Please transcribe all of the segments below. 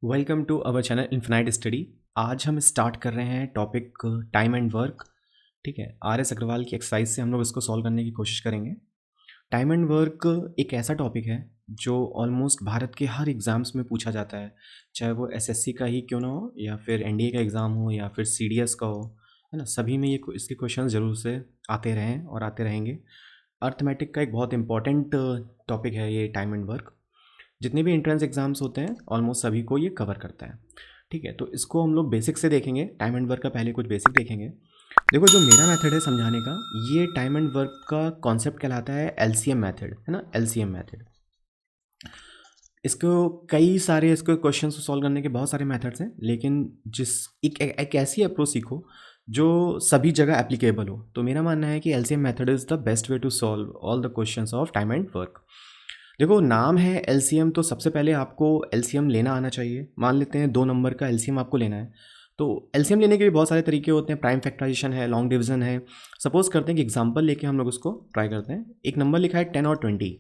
Welcome to our channel Infinite Study. आज हम start कर रहे हैं टॉपिक टाइम एंड वर्क। ठीक है, आर.एस. अग्रवाल की एक्सरसाइज से हम लोग इसको सॉल्व करने की कोशिश करेंगे। टाइम एंड वर्क एक ऐसा टॉपिक है जो ऑलमोस्ट भारत के हर एग्ज़ाम्स में पूछा जाता है, चाहे वो एसएससी का ही क्यों ना हो या फिर एनडीए का एग्ज़ाम हो या फिर सीडीएस का हो, है ना। सभी में ये इसके क्वेश्चन ज़रूर से आते रहे हैं और आते रहेंगे। अर्थमेटिक का एक बहुत इंपॉर्टेंट टॉपिक है ये टाइम एंड वर्क। जितने भी एंट्रेंस एग्जाम्स होते हैं ऑलमोस्ट सभी को ये कवर करता है। ठीक है, तो इसको हम लोग बेसिक से देखेंगे। टाइम एंड वर्क का पहले कुछ बेसिक देखेंगे। देखो, जो मेरा मेथड है समझाने का, ये टाइम एंड वर्क का कॉन्सेप्ट कहलाता है एलसीएम मेथड, है ना। एलसीएम मेथड, इसको कई सारे इसको क्वेश्चन को सॉल्व करने के बहुत सारे मेथड्स हैं, लेकिन एक ऐसी अप्रोच सीखो जो सभी जगह एप्लीकेबल हो। तो मेरा मानना है कि LCM method is the best way to solve all the questions of time and work. देखो, नाम है एलसीएम, तो सबसे पहले आपको एलसीएम लेना आना चाहिए। मान लेते हैं 2 नंबर का एलसीएम आपको लेना है, तो एलसीएम लेने के भी बहुत सारे तरीके होते हैं। प्राइम फैक्टराइजेशन है, लॉन्ग डिवीजन है। सपोज करते हैं कि एग्जांपल लेके हम लोग उसको ट्राई करते हैं। एक नंबर लिखा है 10 और 20,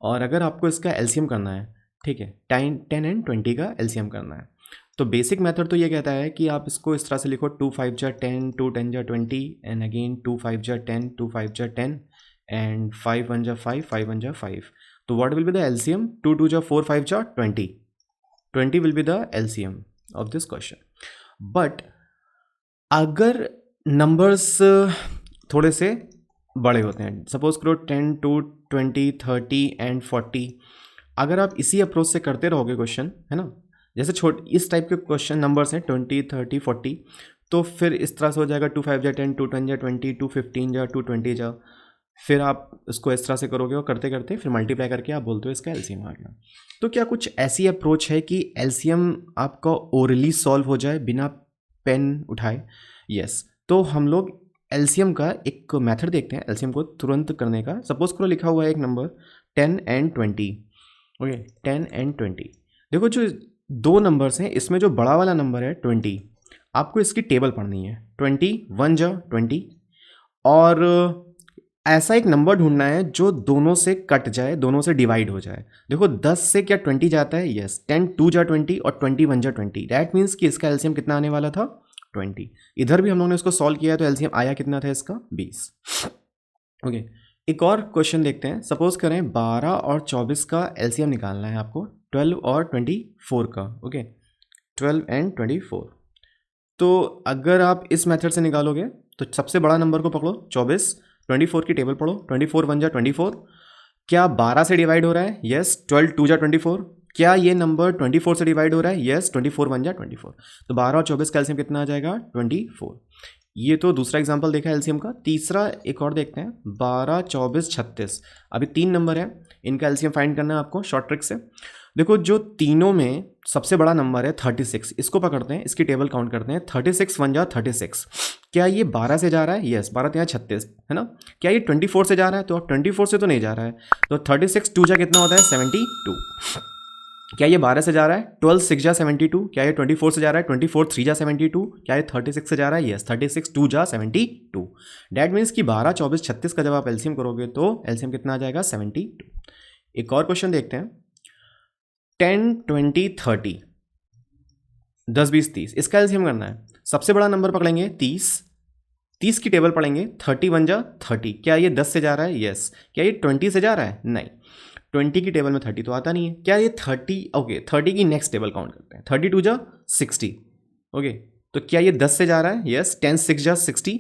और अगर आपको इसका एलसीएम करना है, ठीक है, 10 एंड 20 का एलसीएम करना है, तो बेसिक मेथड तो ये कहता है कि आप इसको इस तरह से लिखो, 2 5 जा 10, 2 10 जा 20, एंड अगेन 2 5 जा 10, 2 5 जा 10, एंड 5 1 जा 5, 5 1 जा 5। तो what will be the LCM? 2 2 जा 4, 5 जा 20. 20 will be the LCM of this question. But अगर नंबर्स थोड़े से बड़े होते हैं, सपोज करो 10 2 20 30 एंड 40, अगर आप इसी अप्रोच से करते रहोगे क्वेश्चन, है ना, जैसे इस टाइप के क्वेश्चन नंबर्स हैं 20 30 40, तो फिर इस तरह से हो जाएगा 2 5 जा 10, 2 10 जा 20, 2 15 जा 2 20 जा। फिर आप इसको इस तरह से करोगे और करते करते फिर मल्टीप्लाई करके आप बोलते हो इसका एलसीएम आ गया। तो क्या कुछ ऐसी अप्रोच है कि एलसीएम आपका ओरली सॉल्व हो जाए बिना पेन उठाए? यस। तो हम लोग एलसीएम का एक मेथड देखते हैं एलसीएम को तुरंत करने का। सपोज करो लिखा हुआ है एक नंबर 10 एंड 20। Okay, 10 and 20। देखो, जो 2 नंबर्स हैं, इसमें जो बड़ा वाला नंबर है 20, आपको इसकी टेबल पढ़नी है। 20 1 जा 20, और ऐसा एक नंबर ढूंढना है जो दोनों से कट जाए, दोनों से डिवाइड हो जाए। देखो, 10 से क्या 20 जाता है? यस। 10 2 जा 20 और 20 1 जा 20। दैट मीन्स कि इसका एलसीएम कितना आने वाला था? 20। इधर भी हम लोगों ने इसको सॉल्व किया तो एलसीएम आया कितना था इसका? 20। ओके, एक और क्वेश्चन देखते हैं। सपोज करें 12 और 24 का एलसीएम निकालना है आपको, 12 और 24 का। Okay, 12 and 24। तो अगर आप इस मेथड से निकालोगे तो सबसे बड़ा नंबर को पकड़ो 24, 24 की टेबल पढ़ो। 24 1 जा 24, क्या 12 से डिवाइड हो रहा है? यस। 12 2 जा 24, क्या ये नंबर 24 से डिवाइड हो रहा है? यस। 24 1 जा 24। तो 12 और 24 का एलसीएम कितना आ जाएगा? 24। ये तो दूसरा एग्जांपल देखा एलसीएम का। तीसरा एक और देखते हैं, 12 24 36। अभी 3 नंबर है, इनका एलसीएम फाइंड करना है आपको शॉर्ट ट्रिक से। देखो, जो तीनों में सबसे बड़ा नंबर है 36, इसको पकड़ते हैं, इसकी टेबल काउंट करते हैं। 36 1 जा 36, क्या ये 12 से जा रहा है? यस। 12 3 36, है ना। क्या ये 24 से जा रहा है? तो 24 से तो नहीं जा रहा है। तो 36 2 जा कितना होता है? 72। क्या ये 12 से जा रहा है? 12 6 जा 72। क्या ये 24 से जा रहा है? 24 3 जा 72। क्या ये 36 से जा रहा है? यस। 36 2 जा 72। डैट मीन्स कि 12 24 36 का जब आप एलसीएम करोगे तो एलसीएम कितना आ जाएगा? 72। एक और क्वेश्चन देखते हैं, 10 20 30, 10 20 30, इसका एलसीएम करना है। सबसे बड़ा नंबर पकड़ेंगे 30, 30 की टेबल पढ़ेंगे। 30 1 जा 30, क्या ये 10 से जा रहा है? यस। क्या ये 20 से जा रहा है? नहीं। 20 की टेबल में 30 तो आता नहीं है। क्या ये 30? ओके, 30 की नेक्स्ट टेबल काउंट करते हैं। 30 2 जा 60। ओके, तो क्या ये 10 से जा रहा है? यस। 10 6 जा 60।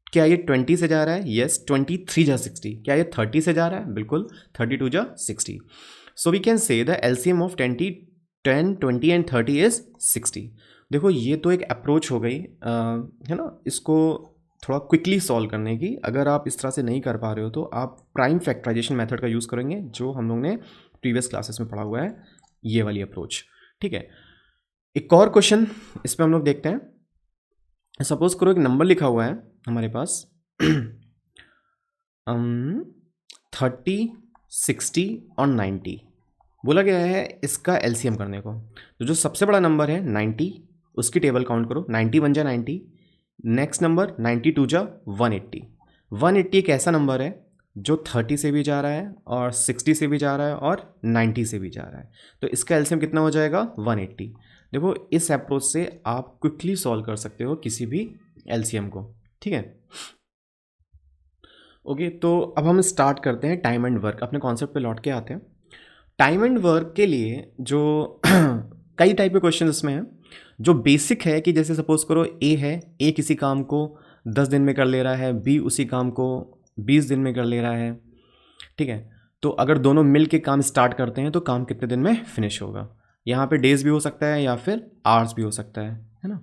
क्या ये 20 से जा रहा है? यस। 23 जा 60। क्या ये 30 से जा रहा है? बिल्कुल, 32 जा 60। So we can say the LCM of 10 20 and 30 is 60। देखो, ये तो एक अप्रोच हो गई, है ना, इसको थोड़ा क्विकली सॉल्व करने की। अगर आप इस तरह से नहीं कर पा रहे हो तो आप प्राइम फैक्टराइजेशन मेथड का यूज़ करेंगे, जो हम लोग ने प्रीवियस क्लासेस में पढ़ा हुआ है, ये वाली अप्रोच। ठीक है, एक और क्वेश्चन इस पर हम लोग देखते हैं। सपोज करो एक नंबर लिखा हुआ है हमारे पास 30 60 और 90। बोला गया है इसका एलसीएम करने को। तो जो सबसे बड़ा नंबर है 90, उसकी टेबल काउंट करो। 90 1 जा 90, नेक्स्ट नंबर 90 2 जा 180। 180 एक ऐसा नंबर है जो 30 से भी जा रहा है और 60 से भी जा रहा है और 90 से भी जा रहा है। तो इसका एलसीएम कितना हो जाएगा? 180। देखो इस अप्रोच से आप क्विकली सॉल्व कर सकते हो किसी भी एलसीएम को, ठीक है। ओके, तो अब हम स्टार्ट करते हैं टाइम एंड वर्क, अपने कॉन्सेप्ट पे लौट के आते हैं। टाइम एंड वर्क के लिए जो कई टाइप के क्वेश्चन इसमें हैं। जो बेसिक है कि जैसे सपोज करो ए है, ए किसी काम को 10 दिन में कर ले रहा है, बी उसी काम को 20 दिन में कर ले रहा है, ठीक है। तो अगर दोनों मिल के काम स्टार्ट करते हैं तो काम कितने दिन में फिनिश होगा। यहाँ पे डेज भी हो सकता है या फिर आवर्स भी हो सकता है ना।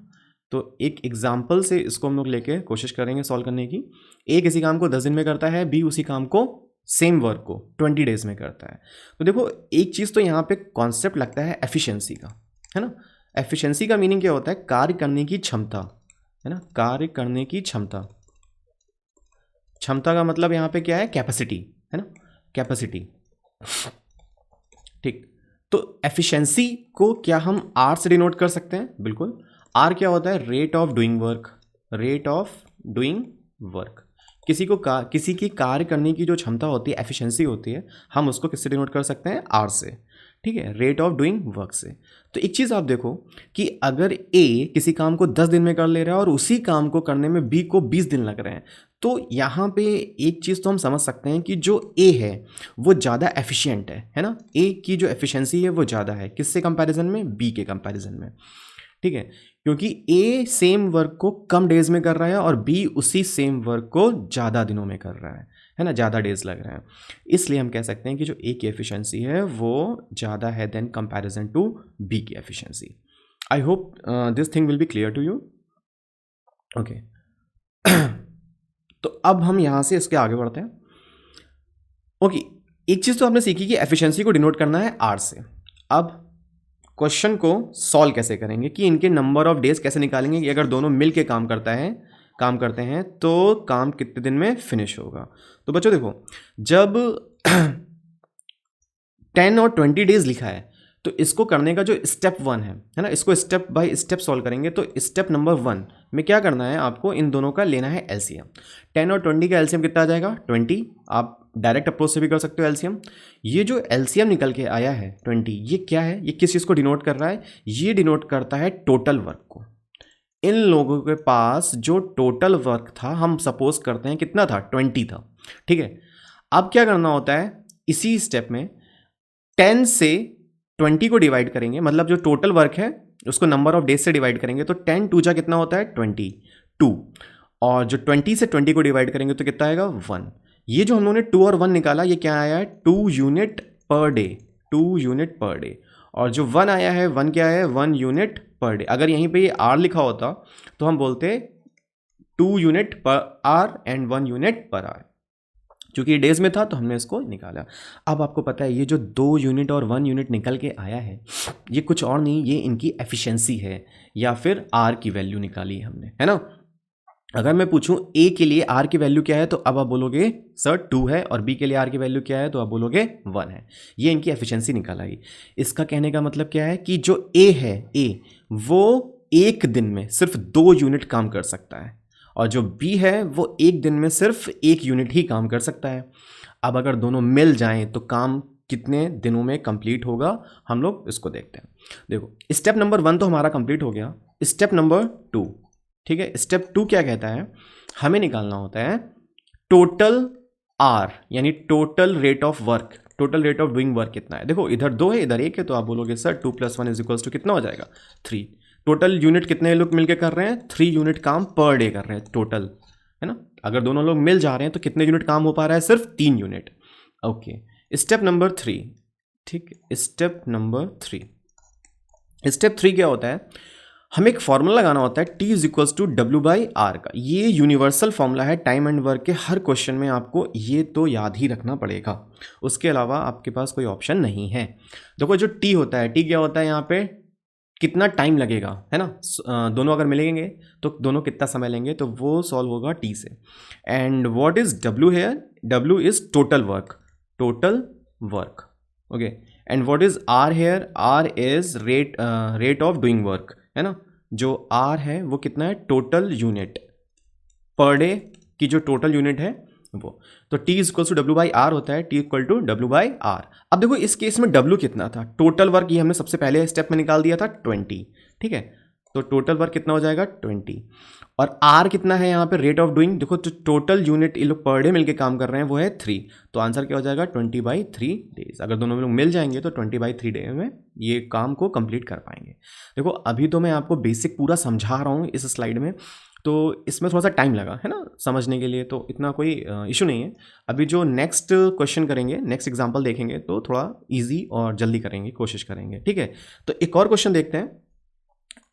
तो एक एग्जाम्पल से इसको हम लोग लेके कोशिश करेंगे सॉल्व करने की। ए किसी काम को 10 दिन में करता है, बी उसी काम को सेम वर्क को 20 डेज में करता है। तो देखो एक चीज़ तो यहाँ पे कॉन्सेप्ट लगता है एफिशिएंसी का, है ना। एफिशिएंसी का मीनिंग क्या होता है, कार्य करने की क्षमता, है ना। कार्य करने की क्षमता, क्षमता का मतलब यहाँ पे क्या है, कैपेसिटी, है ना, कैपेसिटी, ठीक। तो एफिशिएंसी को क्या हम आर से डिनोट कर सकते हैं, बिल्कुल। आर क्या होता है, rate of doing work, rate of doing work. किसी की कार्य करने की जो क्षमता होती है, एफिशिएंसी होती है, हम उसको किससे डिनोट कर सकते हैं, आर से, ठीक है, रेट ऑफ डूइंग वर्क से। तो एक चीज़ आप देखो कि अगर ए किसी काम को 10 दिन में कर ले रहा है और उसी काम को करने में बी को 20 दिन लग रहे हैं, तो यहाँ पे एक चीज़ तो हम समझ सकते हैं कि जो ए है वो ज़्यादा एफिशिएंट है ना। ए की जो एफिशिएंसी है वो ज़्यादा है, किससे कंपैरिजन में, बी के कंपैरिजन में, ठीक है। क्योंकि ए सेम वर्क को कम डेज में कर रहा है और बी उसी सेम वर्क को ज़्यादा दिनों में कर रहा है ना, ज़्यादा डेज लग रहे हैं। इसलिए हम कह सकते हैं कि जो ए की एफिशिएंसी है वो ज़्यादा है देन कंपैरिजन टू बी की efficiency. I hope this thing will be clear to you. Okay, तो अब हम यहाँ से इसके आगे बढ़ते हैं। ओके, एक चीज़ तो आपने सीखी कि एफिशिएंसी को डिनोट करना है आर से। अब क्वेश्चन को सॉल्व कैसे करेंगे, कि इनके नंबर ऑफ डेज कैसे निकालेंगे, कि अगर दोनों मिल के काम करते हैं तो काम कितने दिन में फिनिश होगा। तो बच्चों देखो, जब 10 और 20 डेज लिखा है तो इसको करने का जो स्टेप 1 है ना, इसको स्टेप बाय स्टेप सॉल्व करेंगे। तो स्टेप नंबर 1 में क्या करना है, आपको इन दोनों का लेना है एलसीएम। 10 और 20 का एलसीएम कितना आ जाएगा, 20। आप डायरेक्ट अप्रोच से भी कर सकते हो एलसीएम। ये जो एलसीएम निकल के आया है 20, ये क्या है, ये किस चीज़ को डिनोट कर रहा है, ये डिनोट करता है टोटल वर्क को। इन लोगों के पास जो टोटल वर्क था, हम सपोज करते हैं कितना था, 20 था, ठीक है। अब क्या करना होता है, इसी स्टेप में 10 से 20 को डिवाइड करेंगे, मतलब जो टोटल वर्क है उसको नंबर ऑफ डेज से डिवाइड करेंगे। तो 10 टू जा कितना होता है, 22, और जो 20 से 20 को डिवाइड करेंगे तो कितना आएगा, 1। ये जो हम लोगों ने 2 और 1 निकाला, ये क्या आया है, 2 unit per day, 2 unit per day. और जो 1 आया है, 1 क्या है, 1 यूनिट पर डे। अगर यहीं पे ये आर लिखा होता तो हम बोलते 2 यूनिट पर आर एंड 1 यूनिट पर आर। क्योंकि ये डेज में था तो हमने इसको निकाला। अब आपको पता है ये जो 2 यूनिट और 1 यूनिट निकल के आया है, ये कुछ और नहीं, ये इनकी एफिशिएंसी है, या फिर आर की वैल्यू निकाली हमने, है ना। अगर मैं पूछूं ए के लिए आर की वैल्यू क्या है, तो अब आप बोलोगे सर 2 है, और बी के लिए आर की वैल्यू क्या है, तो आप बोलोगे 1 है। ये इनकी एफिशिएंसी निकाल आई। इसका कहने का मतलब क्या है कि जो ए है, ए वो एक दिन में सिर्फ 2 यूनिट काम कर सकता है, और जो बी है वो एक दिन में सिर्फ 1 यूनिट ही काम कर सकता है। अब अगर दोनों मिल जाएं तो काम कितने दिनों में कंप्लीट होगा, हम लोग इसको देखते हैं। देखो स्टेप नंबर 1 तो हमारा कंप्लीट हो गया। स्टेप नंबर 2, ठीक है, स्टेप 2 क्या कहता है, हमें निकालना होता है टोटल आर, यानी total rate of work, total rate of doing work कितना है। देखो इधर 2 है, इधर 1 है, तो आप बोलोगे सर 2 + 1 = कितना हो जाएगा, 3। टोटल यूनिट कितने लोग मिलकर कर रहे हैं, 3 यूनिट काम पर डे कर रहे हैं टोटल, है ना। अगर दोनों लोग मिल जा रहे हैं तो कितने यूनिट काम हो पा रहा है, सिर्फ 3 यूनिट। ओके, स्टेप नंबर 3, ठीक, स्टेप नंबर 3, स्टेप 3 क्या होता है, हमें एक फॉर्मूला लगाना होता है T = W/R का। ये यूनिवर्सल फॉर्मूला है टाइम एंड वर्क के, हर क्वेश्चन में आपको ये तो याद ही रखना पड़ेगा, उसके अलावा आपके पास कोई ऑप्शन नहीं है। देखो जो T होता है, T क्या होता है, यहाँ पे कितना टाइम लगेगा, है ना। दोनों अगर मिलेंगे तो दोनों कितना समय लेंगे, तो वो सॉल्व होगा T से। And what is W here, W is total work, total work, okay. And what is R here, R is rate of doing work, है ना। जो R है वो कितना है, टोटल यूनिट पर डे की जो टोटल यूनिट है वो। तो T equal to W by R होता है, T equal to W by R. अब देखो इस केस में W कितना था, टोटल वर्क ये हमने सबसे पहले स्टेप में निकाल दिया था 20, ठीक है। तो टोटल वर्क कितना हो जाएगा 20, और R कितना है यहाँ पे रेट ऑफ डूइंग, देखो तो टोटल यूनिट ये लोग पर डे मिलके काम कर रहे हैं वो है 3, तो आंसर क्या हो जाएगा 20/3 डेज। अगर दोनों लोग मिल जाएंगे तो 20/3 डे में ये काम को कंप्लीट कर पाएंगे। देखो अभी तो मैं आपको बेसिक पूरा समझा रहा हूँ इस स्लाइड में, तो इसमें थोड़ा सा टाइम लगा है ना समझने के लिए, तो इतना कोई इशू नहीं है। अभी जो नेक्स्ट क्वेश्चन करेंगे, नेक्स्ट एग्जांपल देखेंगे तो थोड़ा इजी और जल्दी करेंगे, कोशिश करेंगे, ठीक है। तो एक और क्वेश्चन देखते हैं।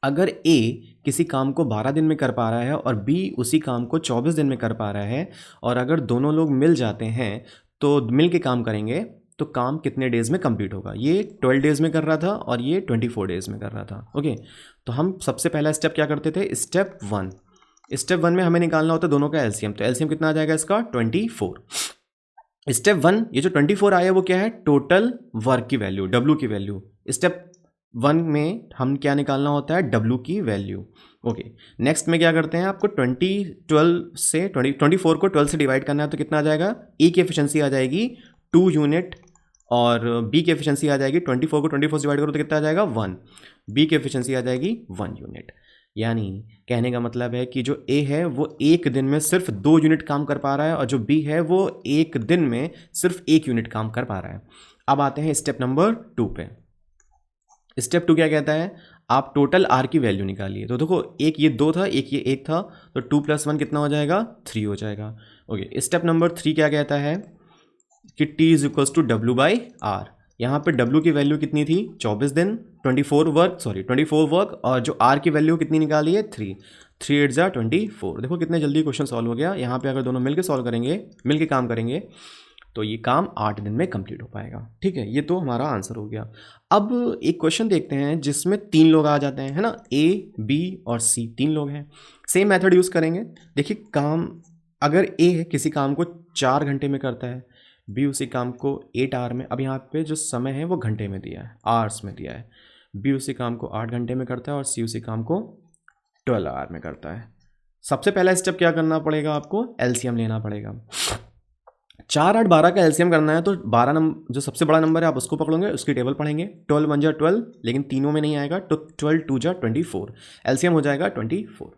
अगर A किसी काम को 12 दिन में कर पा रहा है और B उसी काम को 24 दिन में कर पा रहा है, और अगर दोनों लोग मिल जाते हैं तो मिल के काम करेंगे तो काम कितने डेज में कंप्लीट होगा। ये 12 डेज में कर रहा था और ये 24 डेज में कर रहा था। ओके, तो हम सबसे पहला स्टेप क्या करते थे, स्टेप 1। स्टेप 1 में हमें निकालना होता है दोनों का एलसीएम, तो एलसीएम कितना आ जाएगा इसका 24। स्टेप 1 ये जो 24 आया वो क्या है, टोटल वर्क की वैल्यू, W की वैल्यू। स्टेप 1 में हम क्या निकालना होता है, W की वैल्यू। ओके, नेक्स्ट में क्या करते हैं, आपको 24 को 12 से डिवाइड करना है, तो कितना आ जाएगा, E की एफिशिएंसी आ जाएगी 2 यूनिट, और B की एफिशिएंसी आ जाएगी 24 को 24 से डिवाइड करो तो कितना आ जाएगा 1, B की एफिशिएंसी आ जाएगी 1 यूनिट। यानी कहने का मतलब है कि जो A है वो एक दिन में सिर्फ 2 यूनिट काम कर पा रहा है, और जो B है वो एक दिन में सिर्फ 1 यूनिट काम कर पा रहा है। अब आते हैं स्टेप नंबर 2 पे। स्टेप 2 क्या कहता है, आप टोटल R की वैल्यू निकालिए। तो देखो एक ये 2 था, एक ये 1 था, तो 2 + 1 कितना हो जाएगा 3 हो जाएगा। ओके, स्टेप नंबर 3 क्या कहता है कि T इक्वल्स टू W/R। यहाँ पे W की वैल्यू कितनी थी 24 दिन, 24 वर्क, और जो R की वैल्यू कितनी निकाली है 3, 3 8 जा 24। देखो कितने जल्दी क्वेश्चन सॉल्व हो गया। यहाँ पे अगर दोनों मिलके सॉल्व करेंगे, मिलके काम करेंगे, तो ये काम 8 दिन में कंप्लीट हो पाएगा। ठीक है, ये तो हमारा आंसर हो गया। अब एक क्वेश्चन देखते हैं जिसमें 3 लोग आ जाते हैं, है ना, A, B और C 3 लोग हैं। सेम मेथड यूज़ करेंगे। देखिए काम, अगर A किसी काम को 4 घंटे में करता है, B उसी काम को 8 आवर में, अब यहाँ पे जो समय है वो घंटे में दिया है, आवर्स में दिया है, B उसी काम को 8 घंटे में करता है और C उसी काम को 12 आवर में करता है। सबसे पहला स्टेप क्या करना पड़ेगा, आपको एलसीएम लेना पड़ेगा। 4 8 12 का एलसीएम करना है, तो 12 नंबर जो सबसे बड़ा नंबर है आप उसको पकड़ोगे, उसकी टेबल पढ़ेंगे। 12 1 जा 12, लेकिन तीनों में नहीं आएगा, तो 12 2 जा 24, एलसीएम हो जाएगा 24।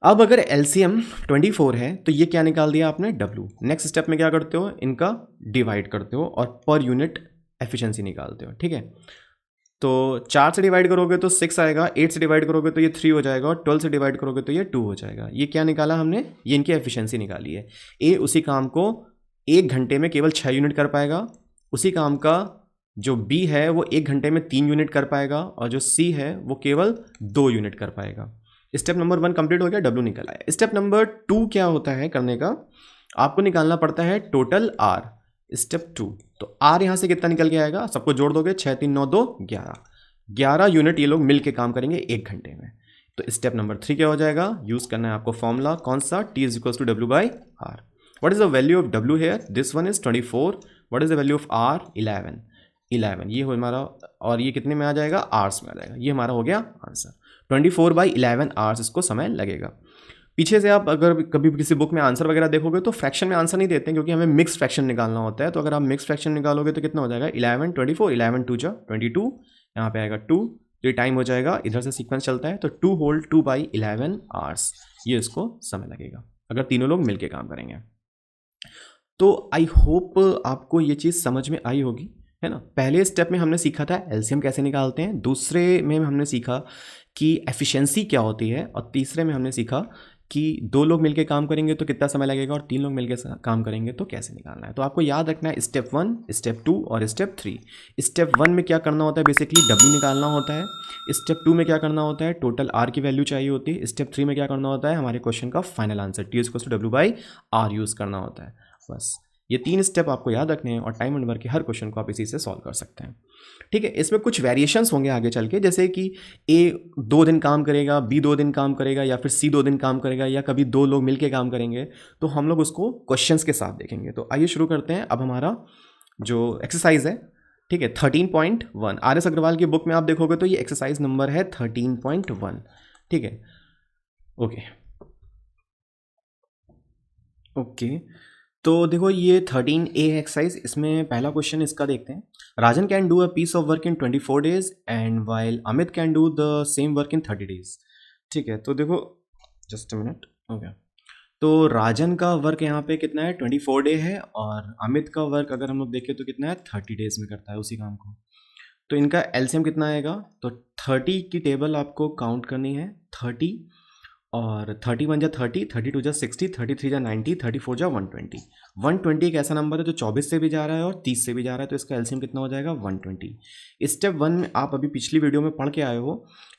अब अगर एलसीएम 24 है तो ये क्या निकाल दिया आपने, W। नेक्स्ट स्टेप में क्या करते हो, इनका डिवाइड करते हो और पर यूनिट एफिशिएंसी निकालते हो। ठीक है, तो 4 से डिवाइड करोगे तो 6 आएगा, 8 से डिवाइड करोगे तो ये 3 हो जाएगा, और 12 से डिवाइड करोगे तो ये 2 हो जाएगा। ये क्या निकाला हमने, ये इनकी एफिशिएंसी निकाली है। ए उसी काम को 1 घंटे में केवल 6 यूनिट कर पाएगा, उसी काम का जो B है वो 1 घंटे में 3 यूनिट कर पाएगा, और जो C है वो केवल 2 यूनिट कर पाएगा। स्टेप नंबर 1 कंप्लीट हो गया, W निकल आया। स्टेप नंबर 2 क्या होता है करने का, आपको निकालना पड़ता है टोटल R। स्टेप 2, तो R यहाँ से कितना निकल के आएगा, सबको जोड़ दोगे, 6 3 9 2 11 यूनिट ये लोग मिल के काम करेंगे 1 घंटे में। तो स्टेप नंबर 3 क्या हो जाएगा, यूज़ करना है आपको फॉर्मूला, कौन सा, T equals to W/R। What is the value of W here, this one is 24, what is the value of R 11, ये हो हमारा, और ये कितने में आ जाएगा, आवर्स में आ जाएगा। ये हमारा हो गया आंसर, 24/11 आवर्स इसको समय लगेगा। पीछे से आप अगर कभी किसी बुक में आंसर वगैरह देखोगे तो फ्रैक्शन में आंसर नहीं देते हैं, क्योंकि हमें मिक्स फ्रैक्शन निकालना होता है। तो अगर आप मिक्स फ्रैक्शन निकालोगे तो कितना हो जाएगा, 11 24, 11 2 जा 22, यहाँ पे आएगा 2, तो ये टाइम हो जाएगा, इधर से सीक्वेंस चलता है, तो 2 होल 2/11 आवर्स ये इसको समय लगेगा अगर तीनों लोग मिलके काम करेंगे। तो आई होप आपको ये चीज़ समझ में आई होगी, है ना। पहले स्टेप में हमने सीखा था एलसीएम कैसे निकालते हैं, दूसरे में हमने सीखा कि एफिशिएंसी क्या होती है, और तीसरे में हमने सीखा कि 2 लोग मिलके काम करेंगे तो कितना समय लगेगा, और 3 लोग मिलके काम करेंगे तो कैसे निकालना है। तो आपको याद रखना है स्टेप 1, स्टेप 2 और स्टेप 3। स्टेप 1 में क्या करना होता है, बेसिकली W निकालना होता है। स्टेप 2 में क्या करना होता है, टोटल R की वैल्यू चाहिए होती है। स्टेप 3 में क्या करना होता है, हमारे क्वेश्चन का final answer T equals to W/R use करना होता है। बस ये 3 स्टेप आपको याद रखने हैं, और टाइम एंड वर्क के हर क्वेश्चन को आप इसी से सॉल्व कर सकते हैं। ठीक है, इसमें कुछ वेरिएशंस होंगे आगे चल के, जैसे कि A 2 दिन काम करेगा, B 2 दिन काम करेगा, या फिर C 2 दिन काम करेगा, या कभी 2 लोग मिलके काम करेंगे, तो हम लोग उसको क्वेश्चंस के साथ देखेंगे। तो आइए शुरू करते हैं। अब हमारा जो एक्सरसाइज है, ठीक है, 13.1 RS अग्रवाल की बुक में आप देखोगे तो ये एक्सरसाइज नंबर है 13.1। ठीक है, ओके ओके, तो देखो ये 13A एक्सरसाइज, इसमें पहला क्वेश्चन इसका देखते हैं। Rajan can do a piece of work in 24 days and while Amit can do the same work in 30 days. ठीक है, तो देखो जस्ट अ मिनट। ओके, तो राजन का वर्क यहाँ पे कितना है, 24 डे है, और अमित का वर्क अगर हम लोग देखें तो कितना है, 30 डेज में करता है उसी काम को। तो इनका एलसीएम कितना आएगा, तो 30 की टेबल आपको काउंट करनी है, 30 और 30 वन जा 30, 32 जा 60, 33 जा 90, 34 जा 120। 120 एक ऐसा नंबर है जो 24 से भी जा रहा है और 30 से भी जा रहा है, तो इसका एलसीएम कितना हो जाएगा, 120। स्टेप 1 में आप अभी पिछली वीडियो में पढ़ के आए हो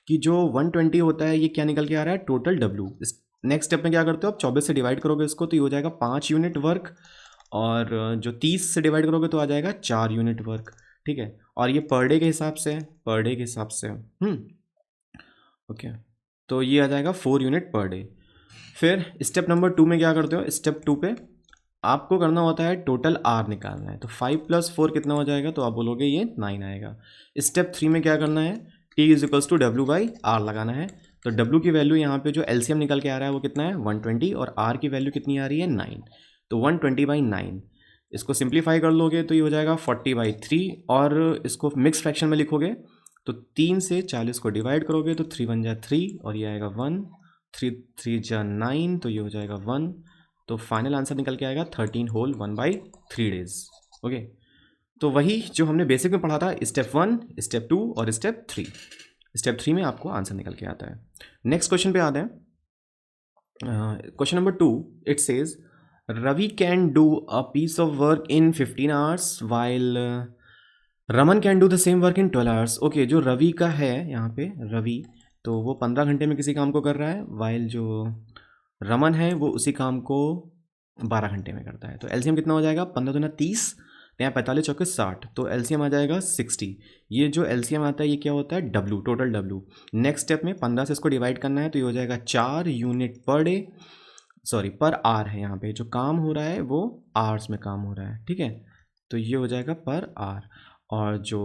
कि जो 120 होता है ये क्या निकल के आ रहा है, टोटल डब्ल्यू। नेक्स्ट स्टेप में क्या करते हो आप, 24 से डिवाइड करोगे इसको तो ये हो जाएगा 5 यूनिट वर्क, और जो 30 से डिवाइड करोगे तो आ जाएगा 4 यूनिट वर्क। ठीक है, और ये पर डे के हिसाब से है, पर डे के हिसाब से। ओके, तो ये आ जाएगा 4 यूनिट पर डे। फिर स्टेप नंबर 2 में क्या करते हो, स्टेप 2 पे आपको करना होता है टोटल आर निकालना है, तो 5 + 4 कितना हो जाएगा, तो आप बोलोगे ये 9 आएगा। स्टेप 3 में क्या करना है, T = W/R लगाना है, तो W की वैल्यू यहाँ पे जो एलसीएम निकल के आ रहा है वो कितना है, 120, और R की वैल्यू कितनी आ रही है, 9, तो 120/9। इसको सिंप्लीफाई कर लोगे तो ये हो जाएगा 40/3, और इसको मिक्स फ्रैक्शन में लिखोगे तो 3 से 40 को डिवाइड करोगे तो 3 × 1 = 3, और ये आएगा 1, 3 3 × 9, तो ये हो जाएगा 1। तो फाइनल आंसर निकल के आएगा 13 होल 1/3 डेज। ओके, तो वही जो हमने बेसिक में पढ़ा था, स्टेप 1, स्टेप 2 और स्टेप 3। स्टेप 3 में आपको आंसर निकल के आता है। नेक्स्ट क्वेश्चन पे आते हैं। Question number 2, it says Ravi can do a piece of work in 15 hours while Raman can do the same work in 12 hours. Okay, जो रवि का है यहाँ पे, रवि तो वो 15 घंटे में किसी काम को कर रहा है, वाइल जो रमन है वो उसी काम को 12 घंटे में करता है। तो एलसीएम कितना हो जाएगा, 15 दूना 30, यहाँ 45 चौके 60, तो एलसीएम आ जाएगा 60। ये जो एलसीएम आता है ये क्या होता है, W, total W. Next step में 15 से इसको डिवाइड करना है, तो ये हो जाएगा 4 यूनिट पर डे, सॉरी पर आर है, यहाँ पे जो काम हो रहा है वो आवर्स में काम हो रहा है। ठीक है, तो ये हो जाएगा पर आर, और जो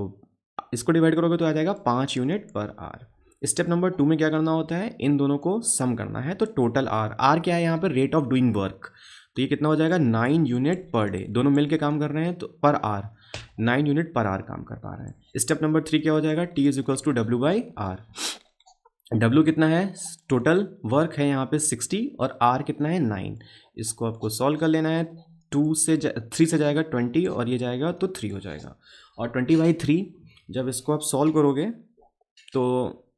इसको डिवाइड करोगे तो आ जाएगा 5 यूनिट पर आर। स्टेप नंबर 2 में क्या करना होता है, इन दोनों को सम करना है, तो टोटल आर क्या है यहाँ पर, रेट ऑफ डूइंग वर्क, तो ये कितना हो जाएगा, 9 यूनिट पर डे। दोनों मिलके काम कर रहे हैं तो पर आर 9 यूनिट पर आर काम कर पा रहे हैं। स्टेप नंबर 3 क्या हो जाएगा, T = W/R। W कितना है, टोटल वर्क है यहाँ पे 60, और R कितना है, 9। इसको आपको सॉल्व कर लेना है, 3 से जाएगा 20, और ये जाएगा तो 3 हो जाएगा, और 20/3 जब इसको आप सॉल्व करोगे तो